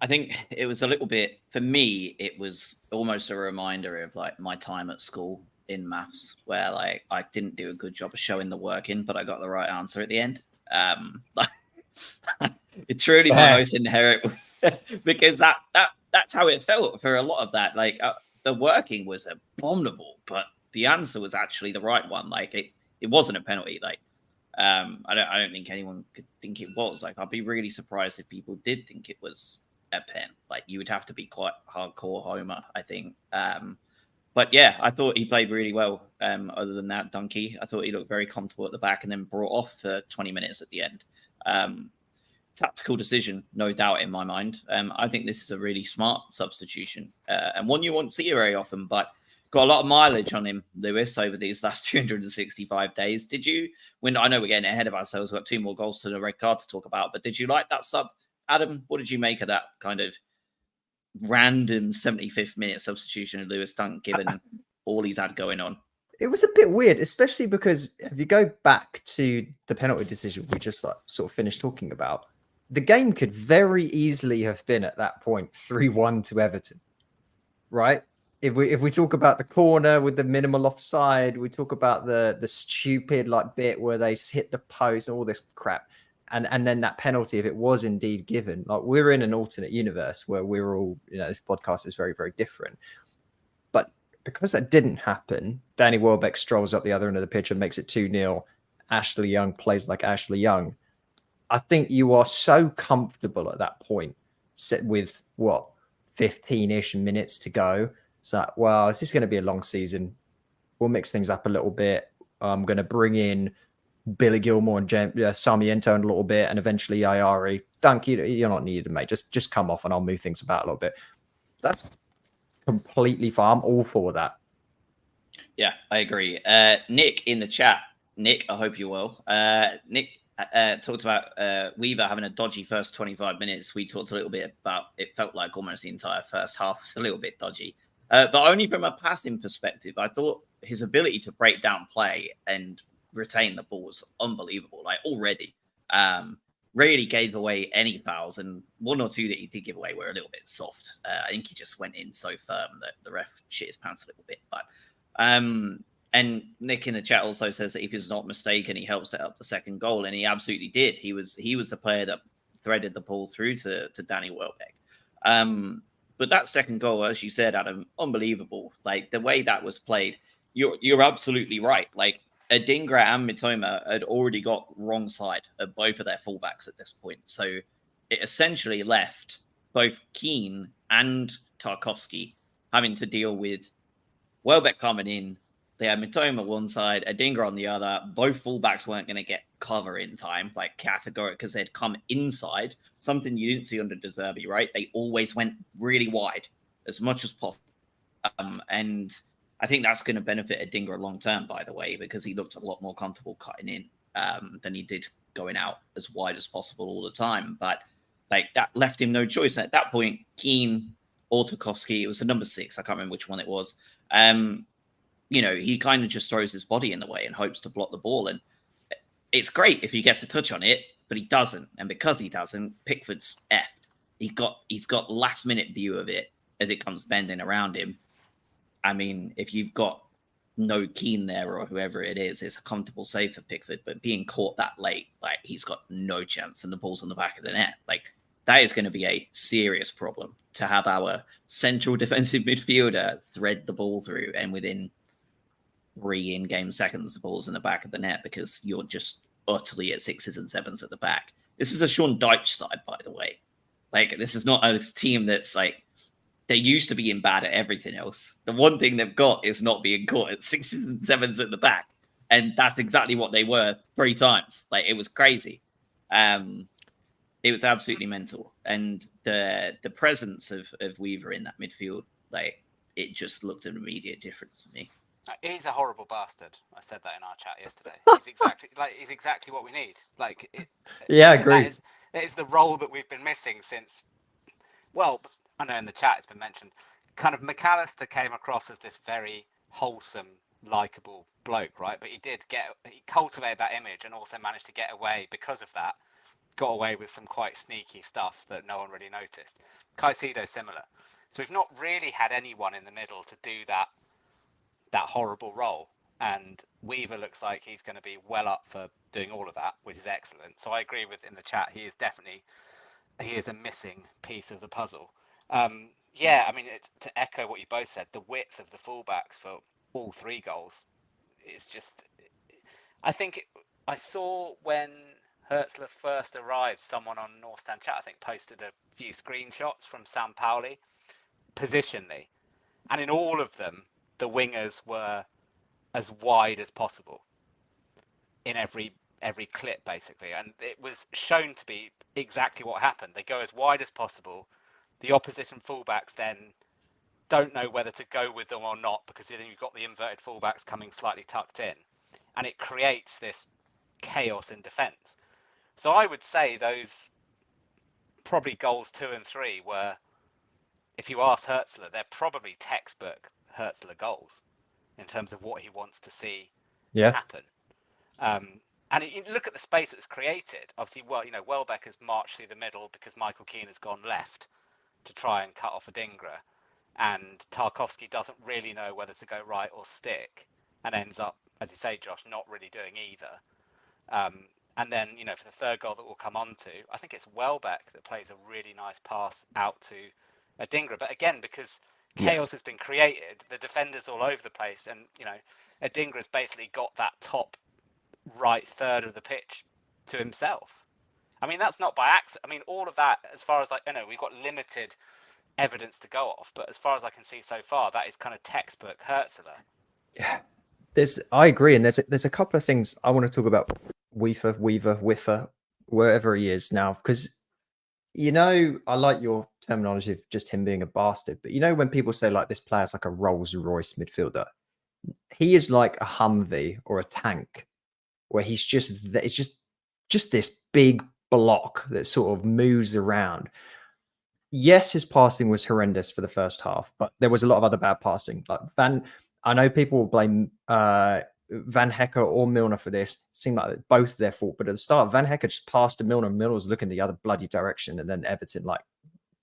I think it was a little bit, for me, it was almost a reminder of like my time at school in maths, where like I didn't do a good job of showing the work in, but I got the right answer at the end. It's truly my most inherent, because that's how it felt for a lot of that. Like the working was abominable, but the answer was actually the right one. Like it wasn't a penalty. Like I don't think anyone could think it was. Like I'd be really surprised if people did think it was a pen. Like you would have to be quite hardcore Homer, I think. But yeah, I thought he played really well. Other than that, Dunkey, I thought he looked very comfortable at the back and then brought off for 20 minutes at the end. Tactical decision, no doubt in my mind. I think this is a really smart substitution and one you won't see very often, but got a lot of mileage on him, Lewis, over these last 365 days. Did you, I know we're getting ahead of ourselves, we've got 2 more goals to the red card to talk about, but did you like that sub? Adam, what did you make of that kind of random 75th minute substitution of Lewis Dunk, given all he's had going on? It was a bit weird, especially because if you go back to the penalty decision we just sort of finished talking about, the game could very easily have been at that point 3-1 to Everton, right? If we talk about the corner with the minimal offside, we talk about the stupid bit where they hit the post and all this crap. And then that penalty, if it was indeed given, like we're in an alternate universe where we're all, this podcast is very, very different. But because that didn't happen, Danny Welbeck strolls up the other end of the pitch and makes it 2-0. Ashley Young plays like Ashley Young. I think you are so comfortable at that point, set with 15-ish minutes to go. It's like, well, it's just going to be a long season. We'll mix things up a little bit. I'm going to bring in Billy Gilmore and Sarmiento in a little bit, and eventually Ayari. Dunk, you're not needed, mate. Just come off and I'll move things about a little bit. That's completely fine. I'm all for that. Yeah, I agree. Nick in the chat. Nick, I hope you're well. Nick talked about Weaver having a dodgy first 25 minutes. We talked a little bit about it felt like almost the entire first half was a little bit dodgy. But only from a passing perspective, I thought his ability to break down play and retain the ball was unbelievable. Like already, really gave away any fouls, and 1 or 2 that he did give away were a little bit soft. I think he just went in so firm that the ref shit his pants a little bit. But and Nick in the chat also says that if he's not mistaken, he helped set up the second goal, and he absolutely did. He was the player that threaded the ball through to Danny Welbeck. But that second goal, as you said, Adam, unbelievable. Like the way that was played, you're absolutely right. Like Adingra and Mitoma had already got wrong side of both of their fullbacks at this point. So it essentially left both Keane and Tarkowski having to deal with Welbeck coming in. They had Mitoma one side, Adingra on the other. Both fullbacks weren't going to get cover in time, like categorical, because they'd come inside. Something you didn't see under De Zerbi, right? They always went really wide as much as possible. And I think that's going to benefit Adingra long term, by the way, because he looked a lot more comfortable cutting in than he did going out as wide as possible all the time. But like that left him no choice. At that point, Keane or Tarkowski, it was the number 6. I can't remember which one it was. He kind of just throws his body in the way and hopes to block the ball. And it's great if he gets a touch on it, but he doesn't. And because he doesn't, Pickford's effed. He's got last minute view of it as it comes bending around him. I mean, if you've got no Keane there or whoever it is, it's a comfortable save for Pickford. But being caught that late, like he's got no chance, and the ball's on the back of the net. Like that is going to be a serious problem to have our central defensive midfielder thread the ball through, and within 3 in-game seconds, the ball's in the back of the net because you're just utterly at 6s and 7s at the back. This is a Sean Dyche side, by the way. Like, this is not a team that's like, they used to being bad at everything else. The one thing they've got is not being caught at 6s and 7s at the back. And that's exactly what they were 3 times. Like, it was crazy. It was absolutely mental. And the presence of Weaver in that midfield, like, it just looked an immediate difference to me. He's a horrible bastard. I said that in our chat yesterday. He's exactly what we need. Yeah, I agree. It is the role that we've been missing since. Well, I know in the chat it's been mentioned. Kind of McAllister came across as this very wholesome, likable bloke, right? But he cultivated that image and also managed to get away because of that. Got away with some quite sneaky stuff that no one really noticed. Caicedo similar. So we've not really had anyone in the middle to do that horrible role, and Weaver looks like he's going to be well up for doing all of that, which is excellent. So I agree with in the chat, he is a missing piece of the puzzle. I mean, to echo what you both said, the width of the fullbacks for all 3 goals is just, I think I saw when Hertzler first arrived, someone on North Stand chat I think posted a few screenshots from San Pauli positionally, and in all of them the wingers were as wide as possible in every clip, basically. And it was shown to be exactly what happened. They go as wide as possible. The opposition fullbacks then don't know whether to go with them or not, because then you've got the inverted fullbacks coming slightly tucked in. And it creates this chaos in defence. So I would say those probably goals 2 and 3 were, if you ask Hertzler, they're probably textbook Hertzler goals in terms of what he wants to see happen. And you look at the space that was created. Obviously, Welbeck has marched through the middle because Michael Keane has gone left to try and cut off Adingra, and Tarkowski doesn't really know whether to go right or stick, and ends up, as you say, Josh, not really doing either. And then, for the third goal that we'll come on to, I think it's Welbeck that plays a really nice pass out to Adingra. But again, because chaos has been created, the defenders all over the place, and Adingra's basically got that top right third of the pitch to himself. I mean, that's not by accident. I mean, all of that, as far as I know, we've got limited evidence to go off, but as far as I can see so far, that is kind of textbook Hertzler. Yeah, I agree, and there's a couple of things I want to talk about. Weaver, wherever he is now, because I like your terminology of just him being a bastard, but when people say like this player's like a Rolls Royce midfielder, he is like a Humvee or a tank, where it's just this big block that sort of moves around. Yes, his passing was horrendous for the first half, but there was a lot of other bad passing. Like I know people will blame Van Hecke or Milner for this. It seemed like both their fault, but at the start, Van Hecke just passed to Milner. Milner was looking the other bloody direction, and then Everton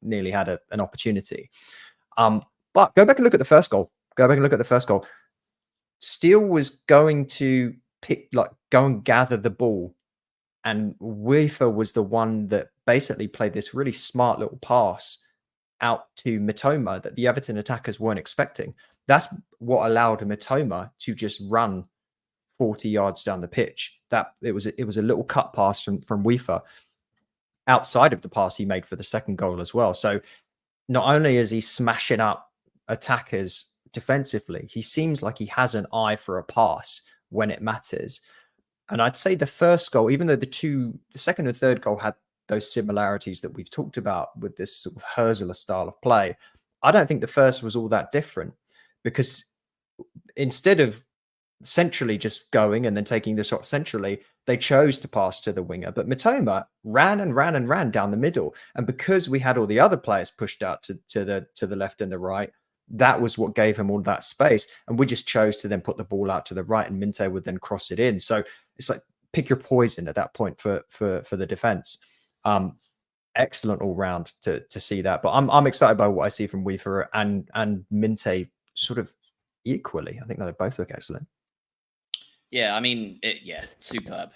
nearly had an opportunity. But go back and look at the first goal. Steele was going to go and gather the ball, and Weaver was the one that basically played this really smart little pass out to Mitoma that the Everton attackers weren't expecting. That's what allowed Mitoma to just run 40 yards down the pitch. That it was a little cut pass from Weaver outside of the pass he made for the second goal as well. So not only is he smashing up attackers defensively. He seems like he has an eye for a pass when it matters. And I'd say the first goal, even though the second and third goal had those similarities that we've talked about with this sort of Hurzeler style of play, I don't think the first was all that different, because instead of centrally just going and then taking the shot centrally, they chose to pass to the winger. But Mitoma ran and ran and ran down the middle. And because we had all the other players pushed out to the left and the right, that was what gave him all that space. And we just chose to then put the ball out to the right, and Minte would then cross it in. So it's like, pick your poison at that point for the defense. Excellent all round to see that. But I'm excited by what I see from Weaver and Minte sort of equally. I think they both look excellent. Yeah, I mean, superb.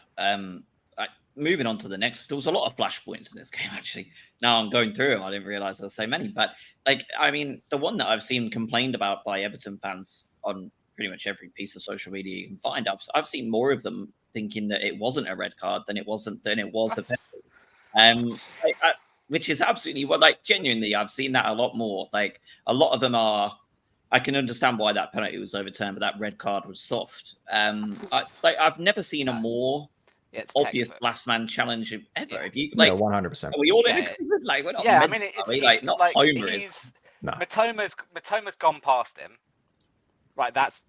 Moving on to the next, there was a lot of flashpoints in this game, actually. Now I'm going through them. I didn't realize there were so many. But, I mean, the one that I've seen complained about by Everton fans on pretty much every piece of social media you can find, I've seen more of them thinking that it wasn't a red card than it was a penalty. Which is absolutely, genuinely, I've seen that a lot more. Like, a lot of them are, I can understand why that penalty was overturned, but that red card was soft. I've never seen a more obvious last man challenge ever. If you 100%. Are we all in agreement? Like, we're not. Yeah, I mean, it's not like Homer is. No. Matoma's gone past him. Right, that's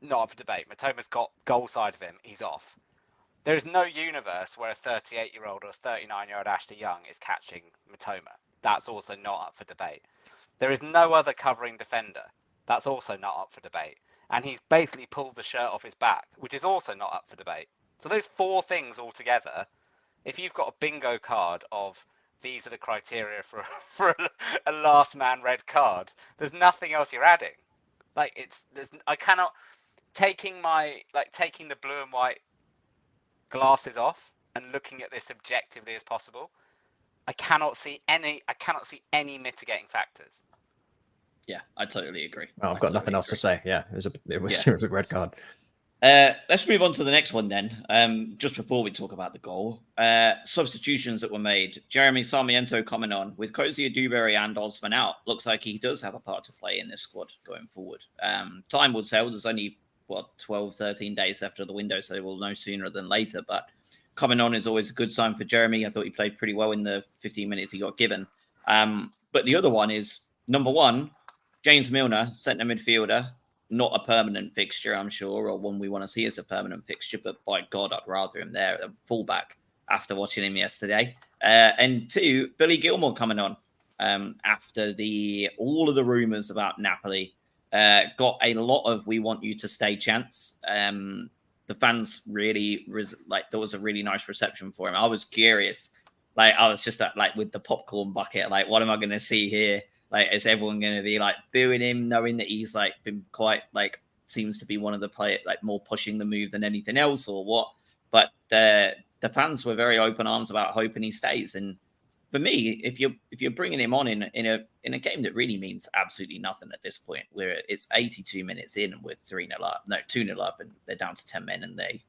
not up for debate. Matoma's got goal side of him. He's off. There is no universe where a 38-year-old or a 39-year-old Ashley Young is catching Mitoma. That's also not up for debate. There is no other covering defender. That's also not up for debate. And he's basically pulled the shirt off his back, which is also not up for debate. So those four things all together, if you've got a bingo card of these are the criteria for a last man red card, there's nothing else you're adding. I cannot, taking the blue and white glasses off and looking at this objectively as possible, I cannot see any mitigating factors. Yeah, I totally agree. Well, I've got nothing else to say. Yeah, it was a red card. Let's move on to the next one then. Just before we talk about the goal, substitutions that were made. Jeremy Sarmiento coming on with Cozy Dewberry and Osman out. Looks like he does have a part to play in this squad going forward. Time will tell. There's only 12, 13 days left of the window, so we'll know sooner than later. But coming on is always a good sign for Jeremy. I thought he played pretty well in the 15 minutes he got given. But the other one is, number one, James Milner, centre midfielder. Not a permanent fixture, I'm sure, or one we want to see as a permanent fixture, but by God, I'd rather him there, a fullback, after watching him yesterday. And two, Billy Gilmour coming on after all of the rumours about Napoli. Got a lot of "we want you to stay" chants. The fans really, there was a really nice reception for him. I was curious. I was just with the popcorn bucket, what am I going to see here? Is everyone going to be booing him, knowing that he's been quite seems to be one of the players more pushing the move than anything else, or what? But the fans were very open arms about hoping he stays. And for me, if you're bringing him on in a game that really means absolutely nothing at this point, where it's 82 minutes in and we're 2-0 up, and they're down to 10 men, and they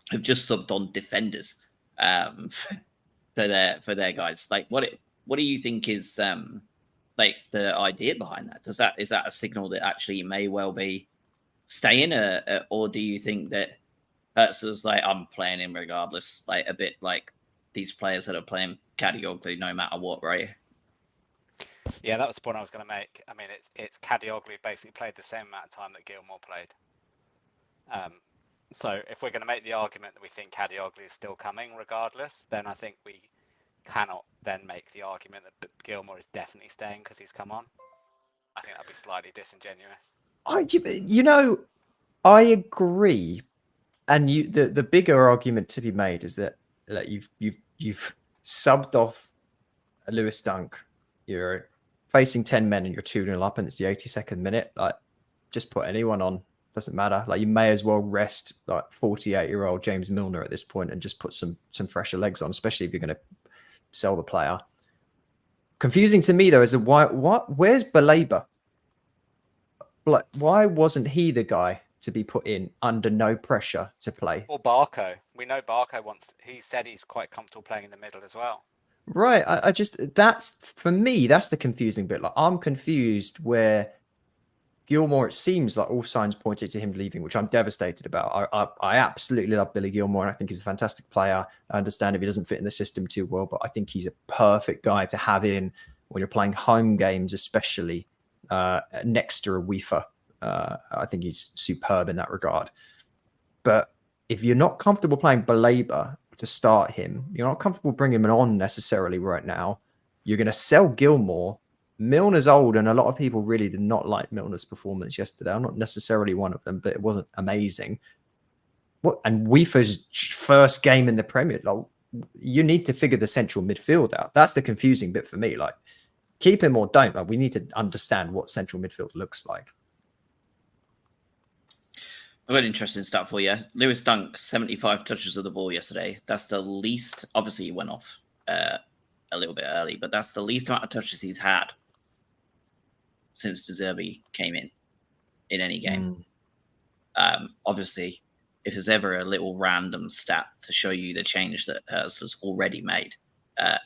have just subbed on defenders for their guys. What do you think is the idea behind that? Is that a signal that actually may well be staying, or do you think that Hertz's I'm playing him regardless, a bit like these players that are playing Kadioglu no matter what, right? Yeah, that was the point I was going to make. I mean, it's Kadioglu basically played the same amount of time that Gilmour played. So if we're going to make the argument that we think Kadioglu is still coming regardless, then I think we cannot then make the argument that Gilmour is definitely staying because he's come on. I think that'd be slightly disingenuous. I agree, and the bigger argument to be made is that you've subbed off a Lewis Dunk. You're facing 10 men and you're 2-0 up, and it's the 82nd minute. Just put anyone on. Doesn't matter. You may as well rest 48-year-old James Milner at this point and just put some fresher legs on, especially if you're going to sell the player. Confusing to me though is where's Baleba? Why wasn't he the guy to be put in under no pressure to play? Or Barco. We know Barco he said he's quite comfortable playing in the middle as well. Right. I just, that's for me, that's the confusing bit. Like, I'm confused where Gilmore, it seems like all signs pointed to him leaving, which I'm devastated about. I absolutely love Billy Gilmore, and I think he's a fantastic player. I understand if he doesn't fit in the system too well, but I think he's a perfect guy to have in when you're playing home games, especially next to a Weaver. I think he's superb in that regard. But if you're not comfortable playing Baleba to start him, you're not comfortable bringing him on necessarily right now, you're going to sell Gilmore. Milner's old, and a lot of people really did not like Milner's performance yesterday. I'm not necessarily one of them, but it wasn't amazing. And Weaver's first game in the Premier, like, you need to figure the central midfield out. That's the confusing bit for me. Like, keep him or don't. Like, we need to understand what central midfield looks like. I've got an interesting stat for you. Lewis Dunk, 75 touches of the ball yesterday. That's the least. Obviously, he went off a little bit early, but that's the least amount of touches he's had since De Zerbi came in any game. Obviously, if there's ever a little random stat to show you the change that Hurst has already made,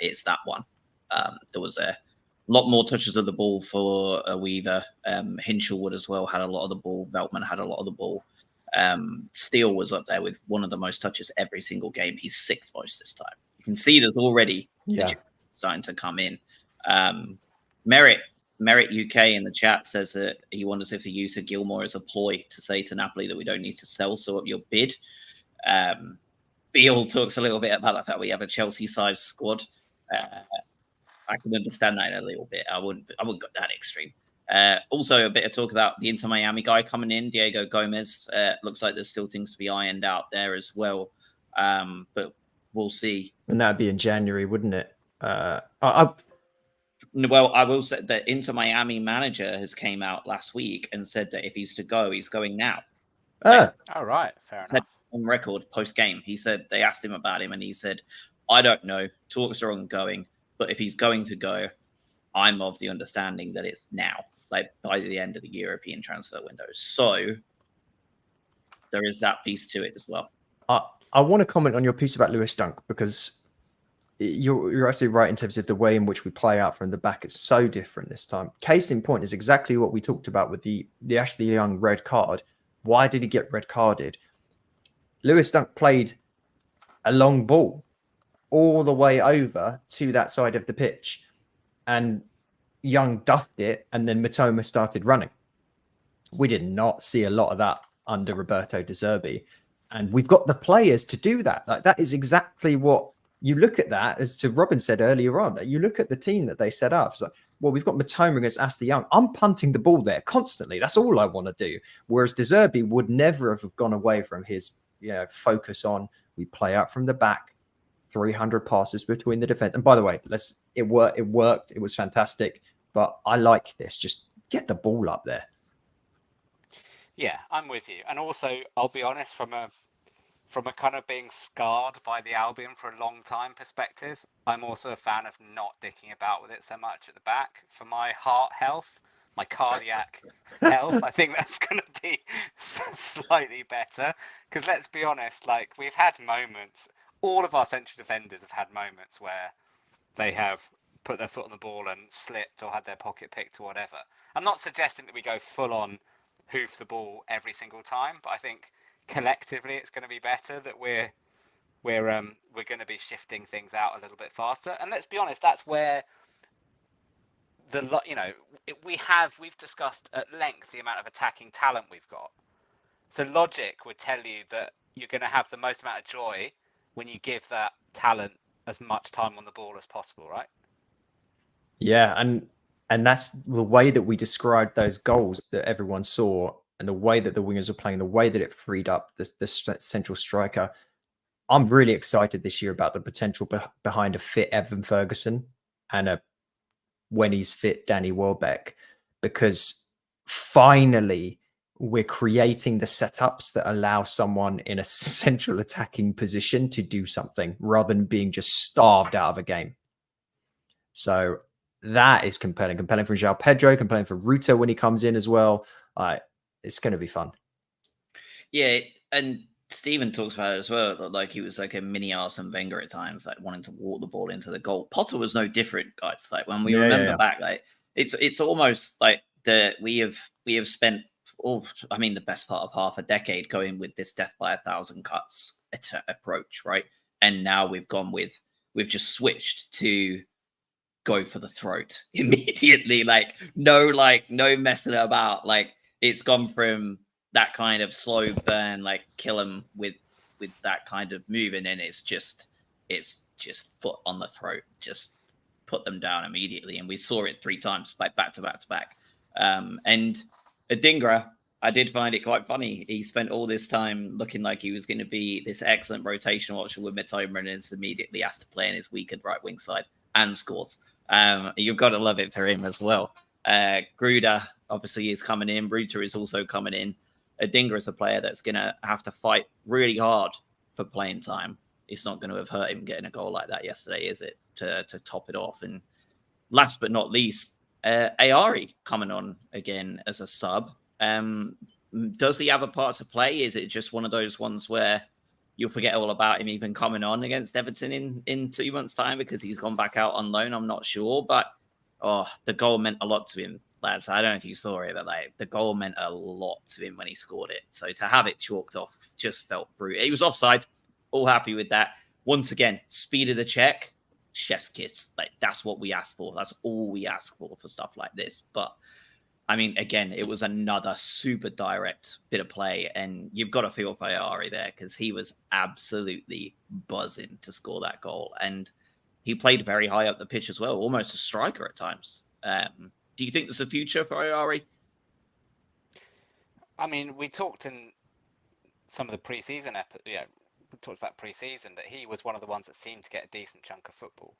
it's that one. There was a lot more touches of the ball for Weaver. Hinchelwood as well had a lot of the ball. Veltman had a lot of the ball. Steele was up there with one of the most touches every single game. He's sixth most this time. You can see there's already starting to come in. Merritt UK in the chat says that he wonders if the use of Gilmore is a ploy to say to Napoli that we don't need to sell, so up your bid. Beale talks a little bit about the fact we have a Chelsea-sized squad. I can understand that in a little bit. I wouldn't go that extreme. Also, a bit of talk about the Inter Miami guy coming in, Diego Gomez. Looks like there's still things to be ironed out there as well, but we'll see. And that'd be in January, wouldn't it? Well, I will say that Inter Miami manager has came out last week and said that if he's to go, he's going now. All right, fair enough. On record, post game, he said they asked him about him, and he said, "I don't know. Talks are ongoing, but if he's going to go, I'm of the understanding that it's now, like by the end of the European transfer window." So there is that piece to it as well. I want to comment on your piece about Lewis Dunk, because you're absolutely right in terms of the way in which we play out from the back. It's so different this time. Case in point is exactly what we talked about with the Ashley Young red card. Why did he get red carded? Lewis Dunk played a long ball all the way over to that side of the pitch, and Young duffed it, and then Mitoma started running. We did not see a lot of that under Roberto De Zerbi, and we've got the players to do that. Like, that is exactly what you look at. That, as to Robin said earlier on, you look at the team that they set up. It's like, well, we've got Mitoma against Ashley Young. I'm punting the ball there constantly. That's all I want to do. Whereas De Zerbi would never have gone away from his focus on, we play out from the back, 300 passes between the defense. And by the way, it worked. It was fantastic. But I like this. Just get the ball up there. Yeah, I'm with you. And also, I'll be honest, from a kind of being scarred by the Albion for a long time perspective, I'm also a fan of not dicking about with it so much at the back. For my heart health, my cardiac health, I think that's going to be slightly better. Because let's be honest, like, we've had moments, all of our central defenders have had moments where they have put their foot on the ball and slipped or had their pocket picked or whatever. I'm not suggesting that we go full on hoof the ball every single time, but I think collectively it's going to be better that we're going to be shifting things out a little bit faster. And let's be honest, that's where we've discussed at length the amount of attacking talent we've got. So logic would tell you that you're going to have the most amount of joy when you give that talent as much time on the ball as possible, right? Yeah, and that's the way that we described those goals that everyone saw, and the way that the wingers were playing, the way that it freed up the central striker. I'm really excited this year about the potential behind a fit Evan Ferguson and when he's fit, Danny Welbeck, because finally we're creating the setups that allow someone in a central attacking position to do something rather than being just starved out of a game. So that is compelling for João Pedro, compelling for Ruta when he comes in as well. It's going to be fun. Yeah, and Stephen talks about it as well, that like he was like a mini Arsene Wenger at times, like wanting to walk the ball into the goal. Potter was no different, guys. Like when we remember back, like it's almost like we have spent the best part of half a decade going with this death by 1,000 cuts approach, right? And now we've just switched to go for the throat immediately, like no messing about. Like it's gone from that kind of slow burn, like kill him with that kind of move, and then it's just foot on the throat, just put them down immediately. And we saw it 3 times, like back to back. And Adingra, I did find it quite funny. He spent all this time looking like he was going to be this excellent rotation watcher with Mitoma, and is immediately asked to play in his weakened right wing side and scores. You've got to love it for him as well. Gruda obviously is coming in. Ruta is also coming in. Adingra is a player that's going to have to fight really hard for playing time. It's not going to have hurt him getting a goal like that yesterday, is it? To top it off. And last but not least, Ayari coming on again as a sub. Does he have a part to play? Is it just one of those ones where you'll forget all about him even coming on against Everton in 2 months' time because he's gone back out on loan? I'm not sure, but the goal meant a lot to him, lads. I don't know if you saw it, but like the goal meant a lot to him when he scored it. So to have it chalked off just felt brutal. He was offside, all happy with that. Once again, speed of the check, chef's kiss. Like that's what we asked for. That's all we ask for stuff like this. But I mean, again, it was another super direct bit of play, and you've got to feel for Ayari there because he was absolutely buzzing to score that goal, and he played very high up the pitch as well, almost a striker at times. Do you think there's a future for Ayari? I mean, we talked in some of the pre-season we talked about pre-season that he was one of the ones that seemed to get a decent chunk of football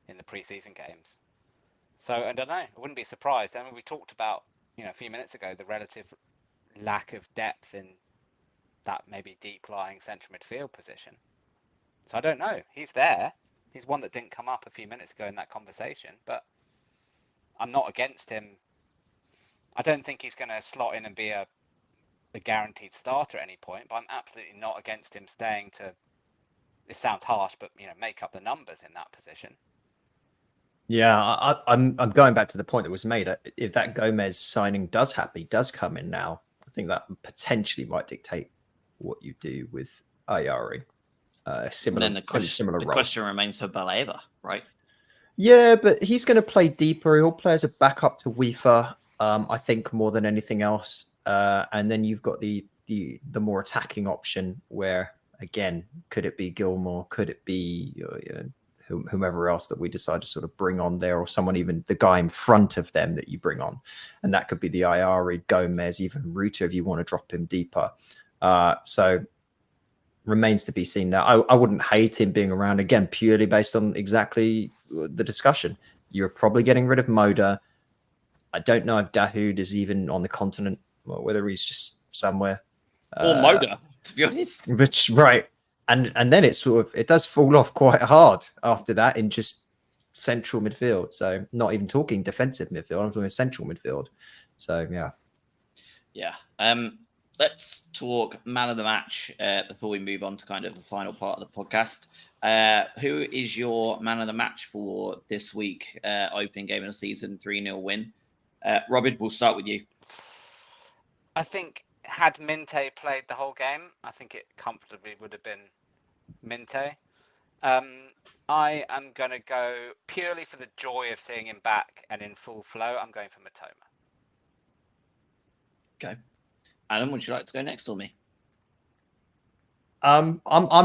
in the pre-season games. So I don't know. I wouldn't be surprised. I mean, we talked about a few minutes ago the relative lack of depth in that maybe deep-lying central midfield position. So I don't know. He's there. He's one that didn't come up a few minutes ago in that conversation, but I'm not against him. I don't think he's going to slot in and be a guaranteed starter at any point, but I'm absolutely not against him staying to, it sounds harsh, but make up the numbers in that position. Yeah, I'm going back to the point that was made. If that Gomez signing does come in now, I think that potentially might dictate what you do with Ayari. Similar, and then the question remains for Baleva, right? Yeah, but he's going to play deeper. He'll play as a backup to Weaver, I think, more than anything else. And then you've got the more attacking option where, again, could it be Gilmore? Could it be whomever else that we decide to sort of bring on there, or someone, even the guy in front of them that you bring on? And that could be the Ayari, Gomez, even Ruta if you want to drop him deeper. So remains to be seen there. I wouldn't hate him being around, again, purely based on exactly the discussion. You're probably getting rid of Moda. I don't know if Dahoud is even on the continent, or whether he's just somewhere. Or Moda, to be honest. Which, right. And then it does fall off quite hard after that in just central midfield. So not even talking defensive midfield, I'm talking central midfield. So yeah. Yeah. Let's talk man of the match before we move on to kind of the final part of the podcast. Who is your man of the match for this week? Opening game of the season, 3-0 win. Robin, we'll start with you. I think had Minte played the whole game, I think it comfortably would have been Minte. I am going to go purely for the joy of seeing him back and in full flow. I'm going for Mitoma. Okay. Adam, would you like to go next or me? I'm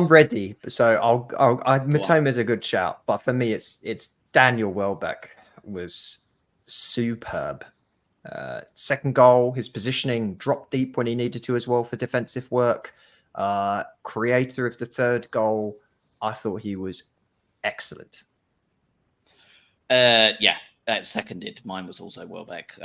ready. So Mitoma is a good shout, but for me, it's Daniel Welbeck was superb. Second goal, his positioning dropped deep when he needed to as well for defensive work. Creator of the third goal, I thought he was excellent. Seconded. Mine was also Welbeck.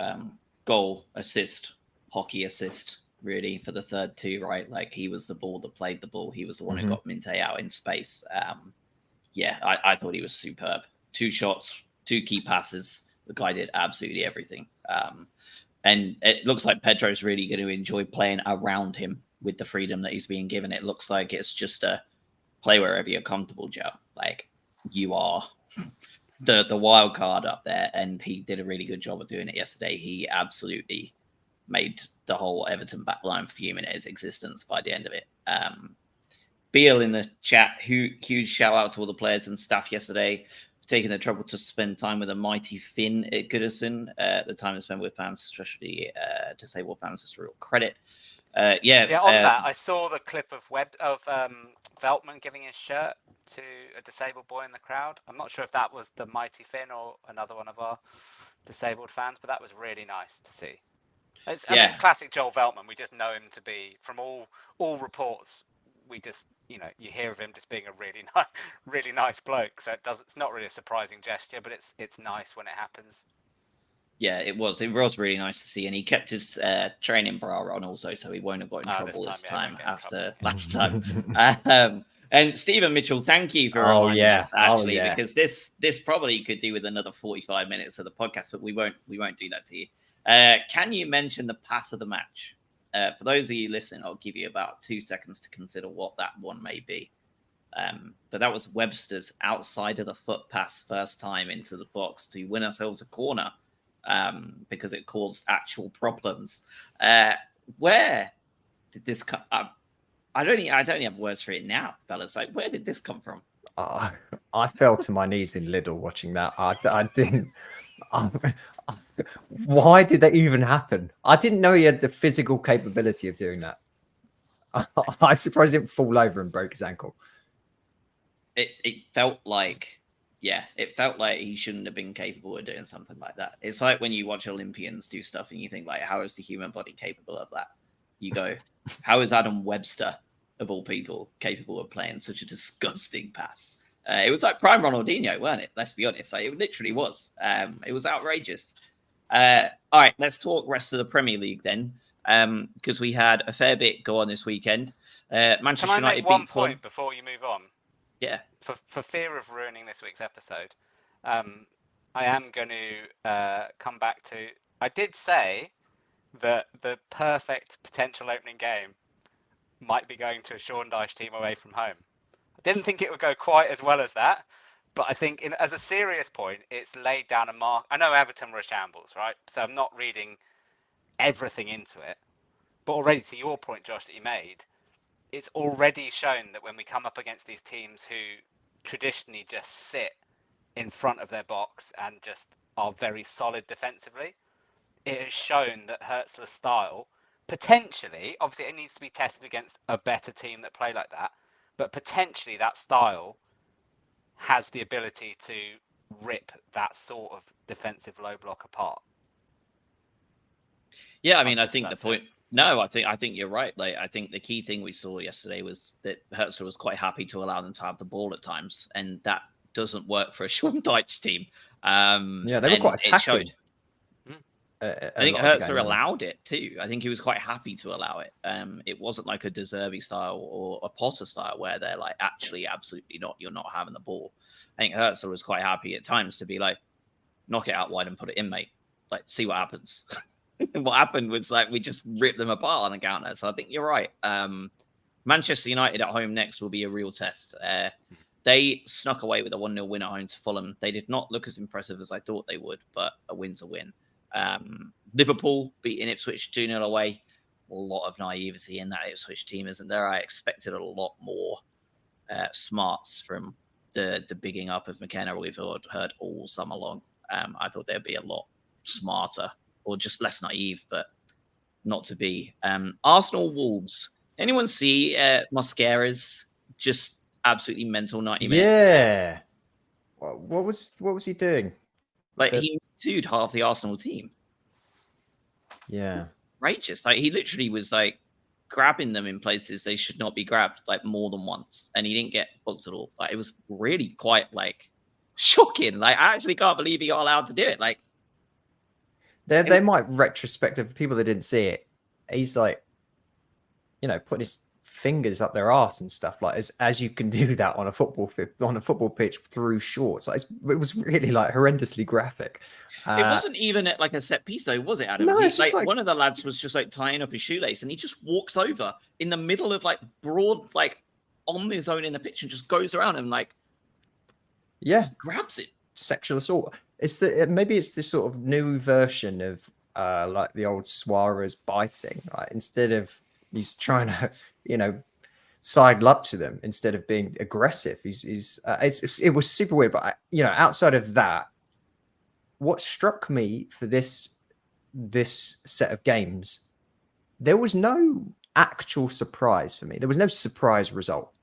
Goal, assist, hockey assist, really, for the third two, right? Like he was the ball that played the ball. He was the one who got Minte out in space. I thought he was superb. 2 shots, 2 key passes. The guy did absolutely everything. And it looks like Pedro's really going to enjoy playing around him with the freedom that he's being given. It looks like it's just a play wherever you're comfortable, Joe. Like, you are the wild card up there, and he did a really good job of doing it yesterday. He absolutely made the whole Everton backline fume in his existence by the end of it. Beal in the chat, huge shout out to all the players and staff yesterday for taking the trouble to spend time with a mighty Finn at Goodison. The time they spent with fans, especially disabled fans, is a real credit. On that, I saw the clip of Veltman giving his shirt to a disabled boy in the crowd. I'm not sure if that was the mighty Finn or another one of our disabled fans, but that was really nice to see. It's classic Joel Veltman. We just know him to be, from all reports, we just, you hear of him just being a really nice bloke. So it's not really a surprising gesture, but it's nice when it happens. Yeah, it was really nice to see, and he kept his training bra on also, so he won't have got in trouble this time after last time. And Stephen Mitchell, thank you for reminding us, actually, because this probably could do with another 45 minutes of the podcast, but we won't do that to you. Can you mention the pass of the match? For those of you listening, I'll give you about 2 seconds to consider what that one may be. But that was Webster's outside of the foot pass, first time into the box to win ourselves a corner, because it caused actual problems. Where did this come? I don't have words for it now, fellas. Like, where did this come from? I fell to my knees in Lidl watching that. I didn't. Why did that even happen? I didn't know he had the physical capability of doing that. I suppose he didn't fall over and broke his ankle. It felt like he shouldn't have been capable of doing something like that. It's like when you watch Olympians do stuff and you think, like, how is the human body capable of that? You go, how is Adam Webster, of all people, capable of playing such a disgusting pass? It was like prime Ronaldinho, weren't it? Let's be honest. Like, it literally was. It was outrageous. All right, let's talk rest of the Premier League then, because we had a fair bit go on this weekend. Manchester Can I United make one beat point before you move on? Yeah. For fear of ruining this week's episode, I am going to come back to. I did say that the perfect potential opening game might be going to a Sean Dyche team away from home. I didn't think it would go quite as well as that, but I think as a serious point, it's laid down a mark. I know Everton were a shambles, right? So I'm not reading everything into it. But already, to your point, Josh, that you made, it's already shown that when we come up against these teams who traditionally just sit in front of their box and just are very solid defensively, it has shown that Hertzler's style, potentially, obviously it needs to be tested against a better team that play like that, but potentially that style has the ability to rip that sort of defensive low block apart. Yeah, I mean, I think the point. No, I think you're right. Like, I think the key thing we saw yesterday was that Hertzler was quite happy to allow them to have the ball at times, and that doesn't work for a Sean Dyche team. Yeah, they were quite attacking. I think Hertzler allowed it too. I think he was quite happy to allow it. It wasn't like a De Zerbi style or a Potter style where they're like, actually, absolutely not. You're not having the ball. I think Hertzler was quite happy at times to be like, knock it out wide and put it in, mate. Like, see what happens. What happened was, like, we just ripped them apart on the counter. So I think you're right. Manchester United at home next will be a real test. They snuck away with a 1-0 win at home to Fulham. They did not look as impressive as I thought they would, but a win's a win. Liverpool beating Ipswich 2-0 away. A lot of naivety in that Ipswich team, isn't there? I expected a lot more smarts from the bigging up of McKenna we've heard all summer long. I thought they'd be a lot smarter or just less naive, but not to be. Arsenal Wolves. Anyone see Mosquera's just absolutely mental 90 minutes? Yeah. What was he doing? Like, he sued half the Arsenal team. Yeah. Outrageous. Like, he literally was like grabbing them in places they should not be grabbed, like, more than once, and he didn't get booked at all. Like, it was really quite, like, shocking. Like, I actually can't believe he got allowed to do it. Like, they might retrospective people that didn't see it. He's like, putting his fingers up their arse and stuff, like as you can do that on a football pitch through shorts. Like, it was really like horrendously graphic. It wasn't even at like a set piece though, was it, Adam? No, it's just like one of the lads was just like tying up his shoelace, and he just walks over in the middle of like broad, like on his own in the pitch, and just goes around and like, grabs it. Sexual assault. Maybe it's this sort of new version of like the old Suarez biting. Right? Instead of he's trying to, sidle up to them instead of being aggressive. It was super weird. But outside of that, what struck me for this set of games, there was no actual surprise for me. There was no surprise result.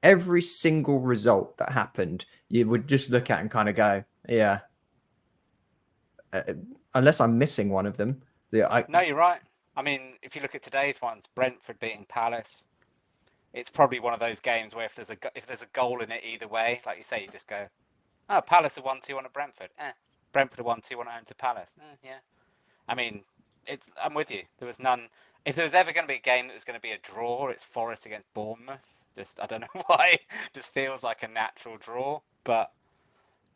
Every single result that happened, you would just look at and kind of go, yeah. Unless I'm missing one of them. No, you're right. I mean, if you look at today's ones, Brentford beating Palace, it's probably one of those games where if there's a goal in it either way, like you say, you just go, oh, Palace are 1-2 on a Brentford. Brentford are 1-2 on at home to Palace. Yeah. I mean, I'm with you. There was none. If there was ever going to be a game that was going to be a draw, it's Forest against Bournemouth. I don't know why. Just feels like a natural draw. But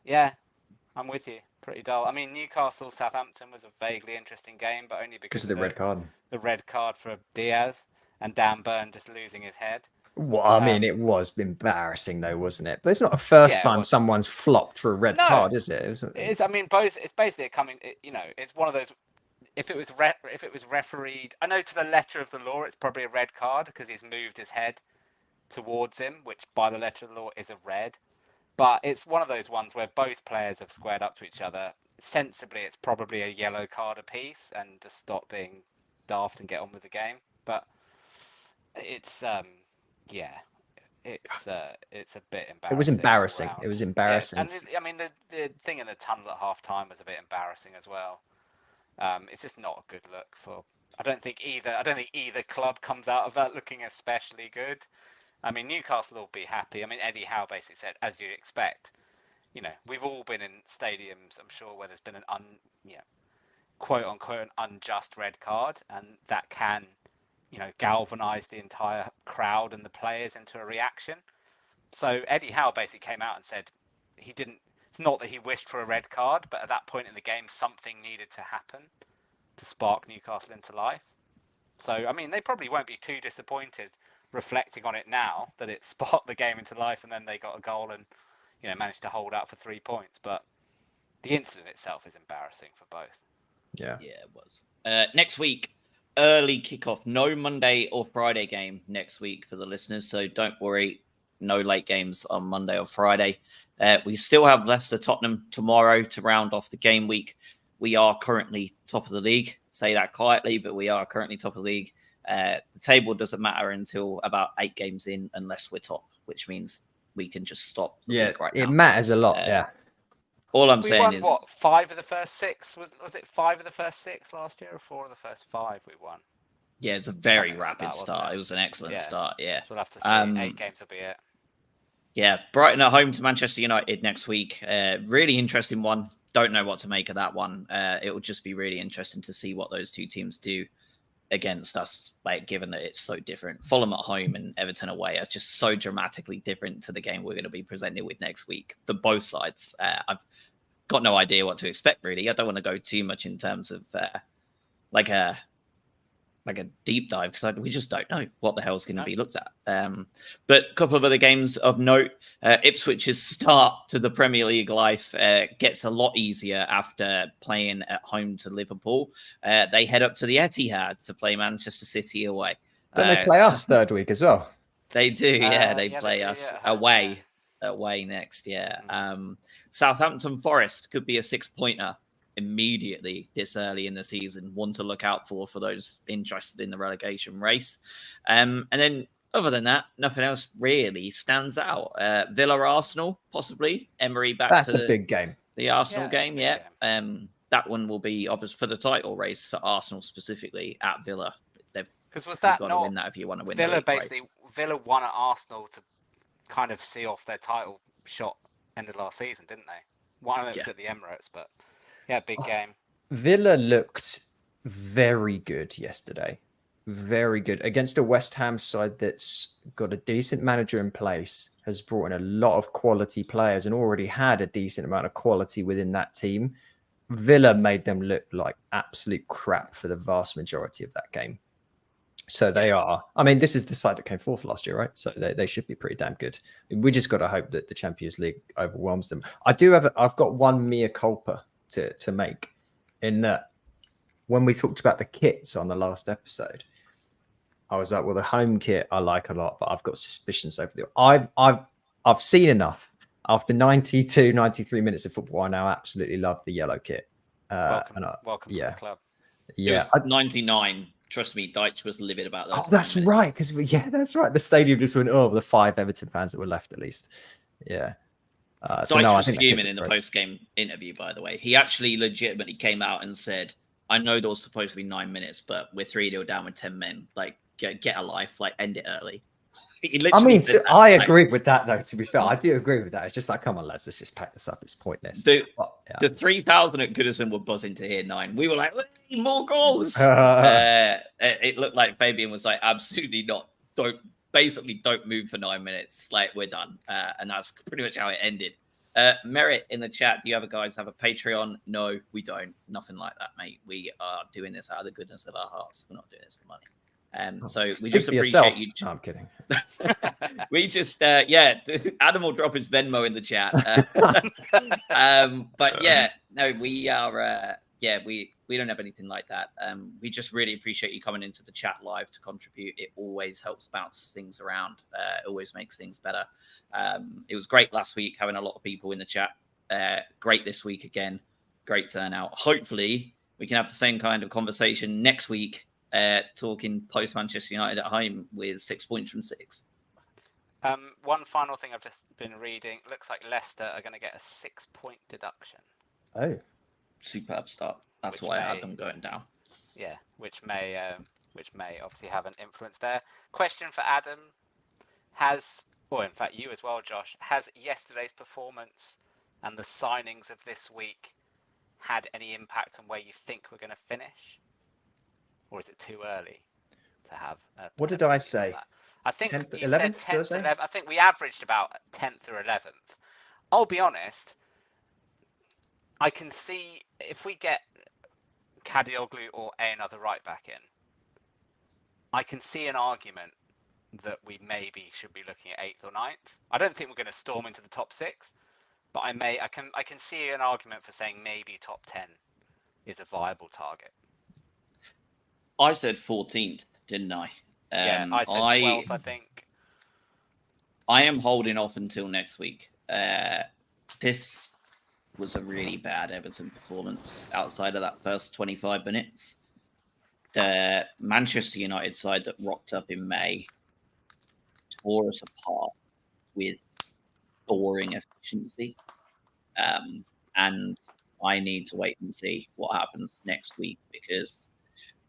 yeah, I'm with you. Pretty dull. I mean, Newcastle-Southampton was a vaguely interesting game, but only because of the red card. The red card for Diaz and Dan Burn just losing his head. Well, I mean, it was embarrassing though, wasn't it? But it's not the first time someone's flopped for a red card, is it? It's. I mean, both. It's basically it's one of those. If it was refereed, I know to the letter of the law, it's probably a red card because he's moved his head towards him, which by the letter of the law is a red. But it's one of those ones where both players have squared up to each other. Sensibly, it's probably a yellow card apiece, and to stop being daft and get on with the game. But it's it's a bit embarrassing. It was embarrassing. It was embarrassing. Yeah. And I mean, the thing in the tunnel at half time was a bit embarrassing as well. It's just not a good look for. I don't think either club comes out of that looking especially good. I mean, Newcastle will be happy. I mean, Eddie Howe basically said, as you'd expect, we've all been in stadiums, I'm sure, where there's been an quote unquote, an unjust red card, and that can, galvanize the entire crowd and the players into a reaction. So Eddie Howe basically came out and said it's not that he wished for a red card, but at that point in the game, something needed to happen to spark Newcastle into life. So, I mean, they probably won't be too disappointed reflecting on it now that it sparked the game into life and then they got a goal and, managed to hold out for 3 points. But the incident itself is embarrassing for both. Yeah. Yeah, it was. Next week, early kickoff. No Monday or Friday game next week for the listeners. So don't worry. No late games on Monday or Friday. We still have Leicester Tottenham tomorrow to round off the game week. We are currently top of the league. Say that quietly, but we are currently top of the league. The table doesn't matter until about 8 games in, unless we're top, which means we can just stop. Right now. It matters a lot. All I'm saying is, 5 of the first 6? Was it 5 of the first 6 last year, or 4 of the first 5 we won? Yeah, it's a very rapid start. It was an excellent start. Yeah, so we'll have to see. 8 games will be it. Yeah, Brighton at home to Manchester United next week. Really interesting one. Don't know what to make of that one. It will just be really interesting to see what those two teams do against us, like, given that it's so different. Fulham at home and Everton away are just so dramatically different to the game we're going to be presented with next week for both sides. I've got no idea what to expect, really. I don't want to go too much in terms of like a deep dive because we just don't know what the hell's going to be looked at. But a couple of other games of note. Ipswich's start to the Premier League life gets a lot easier after playing at home to Liverpool. They head up to the Etihad to play Manchester City away. Don't they play us third week as well? They do, yeah. They play us away next, yeah. Southampton Forest could be a 6-pointer immediately this early in the season, one to look out for those interested in the relegation race. And then other than that, nothing else really stands out. Villa Arsenal, possibly. Emery back. That's a big game. The Arsenal game, yeah. That one will be obvious for the title race for Arsenal specifically at Villa. Because was that got not to win that if you want to win? Villa the league, basically right? Villa won at Arsenal to kind of see off their title shot end of last season, didn't they? One of them was at the Emirates, but big game. Villa looked very good yesterday. very good against a West Ham side that's got a decent manager in place, has brought in a lot of quality players and already had a decent amount of quality within that team. Villa made them look like absolute crap for the vast majority of that game. So they are. I mean, this is the side that came fourth last year, right? So they should be pretty damn good. We just got to hope that the Champions League overwhelms them. I've got one mea culpa to make, in that when we talked about the kits on the last episode, I was like, well, the home kit I like a lot, but I've got suspicions over the. I've seen enough. After 92, 93 minutes of football, I now absolutely love the yellow kit. Welcome to the club. Yeah, it was 99. Trust me, Deitch was livid about those. Oh, that's right. Because that's right. The stadium just went, the 5 Everton fans that were left, at least. Yeah. Deitch was fuming in the post-game interview, by the way. He actually legitimately came out and said, I know there was supposed to be 9 minutes, but we're 3-0 down with 10 men. Like, get a life. Like, end it early. I agree with that, though, to be fair. I do agree with that. It's just like, come on, lads, let's just pack this up. It's pointless. The 3,000 at Goodison were buzzing to hear 9. We were like, we need more goals. It looked like Fabian was like, absolutely not. Don't move for 9 minutes. Like, we're done. And that's pretty much how it ended. Merritt in the chat, do you guys have a Patreon? No, we don't. Nothing like that, mate. We are doing this out of the goodness of our hearts. We're not doing this for money. So we just appreciate you. No, I'm kidding. We just, Adam will drop his Venmo in the chat. But yeah, no, we are, we don't have anything like that. We just really appreciate you coming into the chat live to contribute. It always helps bounce things around. It always makes things better. It was great last week having a lot of people in the chat. Great this week again. Great turnout. Hopefully we can have the same kind of conversation next week. Talking post Manchester United at home with 6 points from 6. One final thing I've just been reading. Looks like Leicester are going to get a 6-point deduction. Oh, superb start. That's why I had them going down. Yeah, which may obviously have an influence there. Question for Adam: in fact you as well, Josh, has yesterday's performance and the signings of this week had any impact on where you think we're going to finish? Or is it too early to have? What did I say? I think 10th, you 11th, said 10th, 11th. I think we averaged about 10th or 11th. I'll be honest. I can see if we get Kadioglu or another right back in, I can see an argument that we maybe should be looking at 8th or 9th. I don't think we're going to storm into the top 6, but I can see an argument for saying maybe top 10 is a viable target. I said 14th, didn't I? I said 12th, I think. I am holding off until next week. This was a really bad Everton performance outside of that first 25 minutes. The Manchester United side that rocked up in May tore us apart with boring efficiency. And I need to wait and see what happens next week, because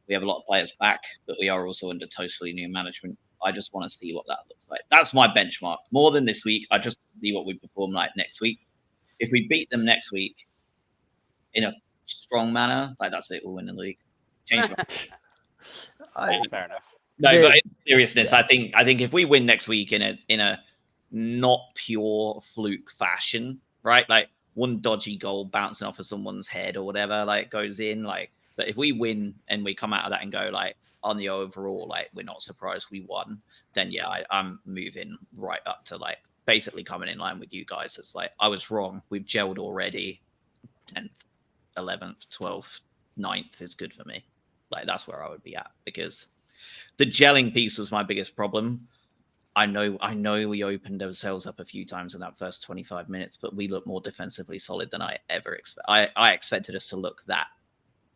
we have a lot of players back, but we are also under totally new management. I just want to see what that looks like. That's my benchmark. More than this week, I just want to see what we perform like next week. If we beat them next week in a strong manner, like that's it, we'll win the league. Change fair enough. No, but in seriousness, I think if we win next week in a not pure fluke fashion, right? Like one dodgy goal bouncing off of someone's head or whatever, like goes in, like. But if we win and we come out of that and go like on the overall, like we're not surprised we won, then yeah, I'm moving right up to like basically coming in line with you guys. It's like I was wrong. We've gelled already. 10th, 11th, 12th, 9th is good for me. Like that's where I would be at, because the gelling piece was my biggest problem. I know we opened ourselves up a few times in that first 25 minutes, but we looked more defensively solid than I ever expected. I expected us to look that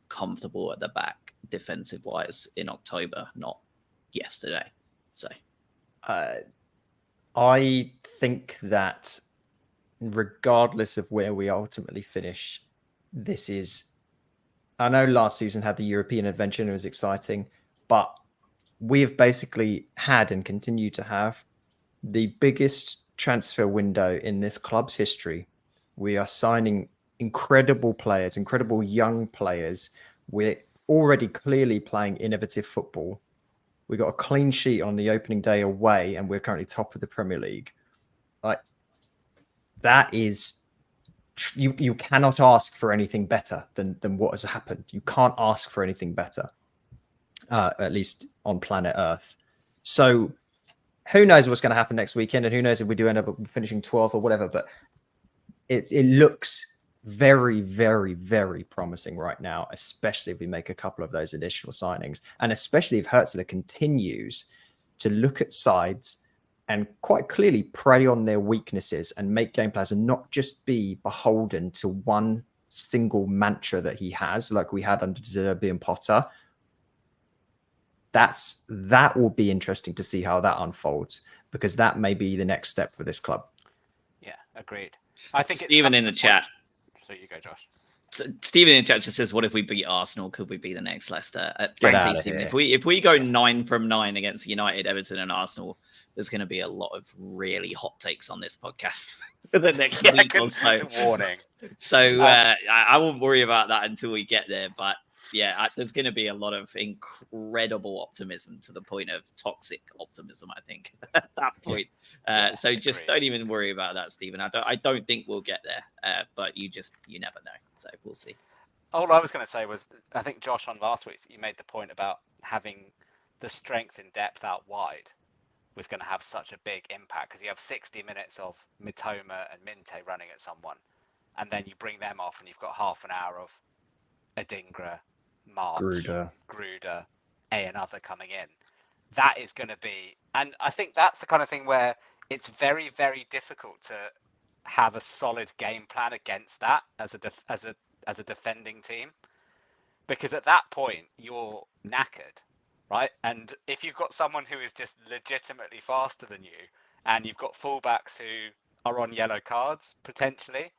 comfortable at the back defensive wise in October, not yesterday. So I think that regardless of where we ultimately finish, I know last season had the European adventure and it was exciting, but we have basically had and continue to have the biggest transfer window in this club's history. We are signing incredible players, incredible young players. We're already clearly playing innovative football. We got a clean sheet on the opening day away, and we're currently top of the Premier League. Like, that is, you cannot ask for anything better than what has happened. You can't ask for anything better, at least on planet Earth. So who knows what's going to happen next weekend, and who knows if we do end up finishing 12th or whatever, but it looks very, very, very promising right now, especially if we make a couple of those additional signings, and especially if Hertzler continues to look at sides and quite clearly prey on their weaknesses and make game plans and not just be beholden to one single mantra that he has, like we had under Zerbi and Potter. That will be interesting to see how that unfolds, because that may be the next step for this club. Yeah, agreed. I think Stephen in the chat. So you go, Josh. So Stephen in the chat just says, "What if we beat Arsenal? Could we be the next Leicester?" Frankly, Stephen, if we go 9 from 9 against United, Everton, and Arsenal, there's going to be a lot of really hot takes on this podcast for the next week or so. Warning. So I won't worry about that until we get there. But yeah, there's going to be a lot of incredible optimism, to the point of toxic optimism, I think, at that point. So just don't even worry about that, Stephen. I don't think we'll get there, but you never know. So we'll see. All I was going to say was, I think Josh on last week's, you made the point about having the strength and depth out wide was going to have such a big impact, because you have 60 minutes of Mitoma and Minte running at someone, and then you bring them off and you've got half an hour of Adingra, March, Gruder, another coming in. That is going to be, and I think that's the kind of thing where it's very, very difficult to have a solid game plan against that as a defending team, because at that point you're knackered, right? And if you've got someone who is just legitimately faster than you, and you've got fullbacks who are on yellow cards potentially,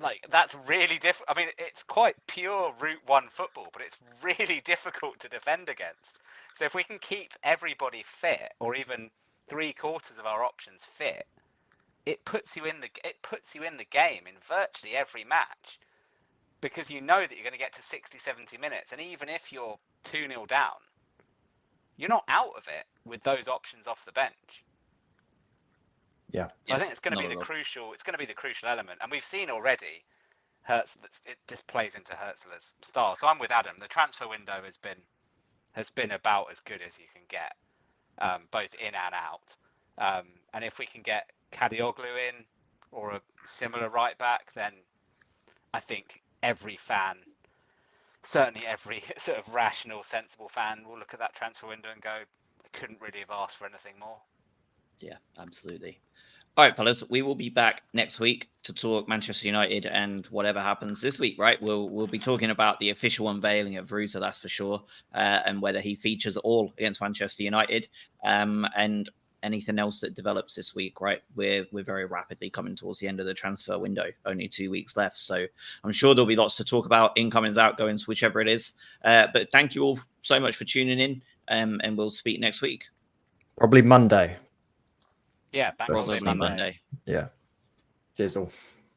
like, that's really difficult. I mean, it's quite pure Route 1 football, but it's really difficult to defend against. So if we can keep everybody fit, or even 3/4 of our options fit, it puts you in the game in virtually every match, because you know that you're going to get to 60, 70 minutes, and even if you're 2-0 down, you're not out of it with those options off the bench. Yeah. So I think it's going to be the crucial element, and we've seen already it just plays into Hertzler's style. So I'm with Adam. The transfer window has been about as good as you can get, both in and out. And if we can get Kadioglu in, or a similar right back, then I think every fan, certainly every sort of rational, sensible fan, will look at that transfer window and go, I couldn't really have asked for anything more. Yeah, absolutely. All right, fellas, we will be back next week to talk Manchester United and whatever happens this week, right? We'll be talking about the official unveiling of Ruta, that's for sure, and whether he features at all against Manchester United, and anything else that develops this week, right? We're very rapidly coming towards the end of the transfer window, only 2 weeks left. So I'm sure there'll be lots to talk about, incomings, outgoings, whichever it is. But thank you all so much for tuning in, and we'll speak next week. Probably Monday. Yeah, probably Monday. Yeah. Cheers all.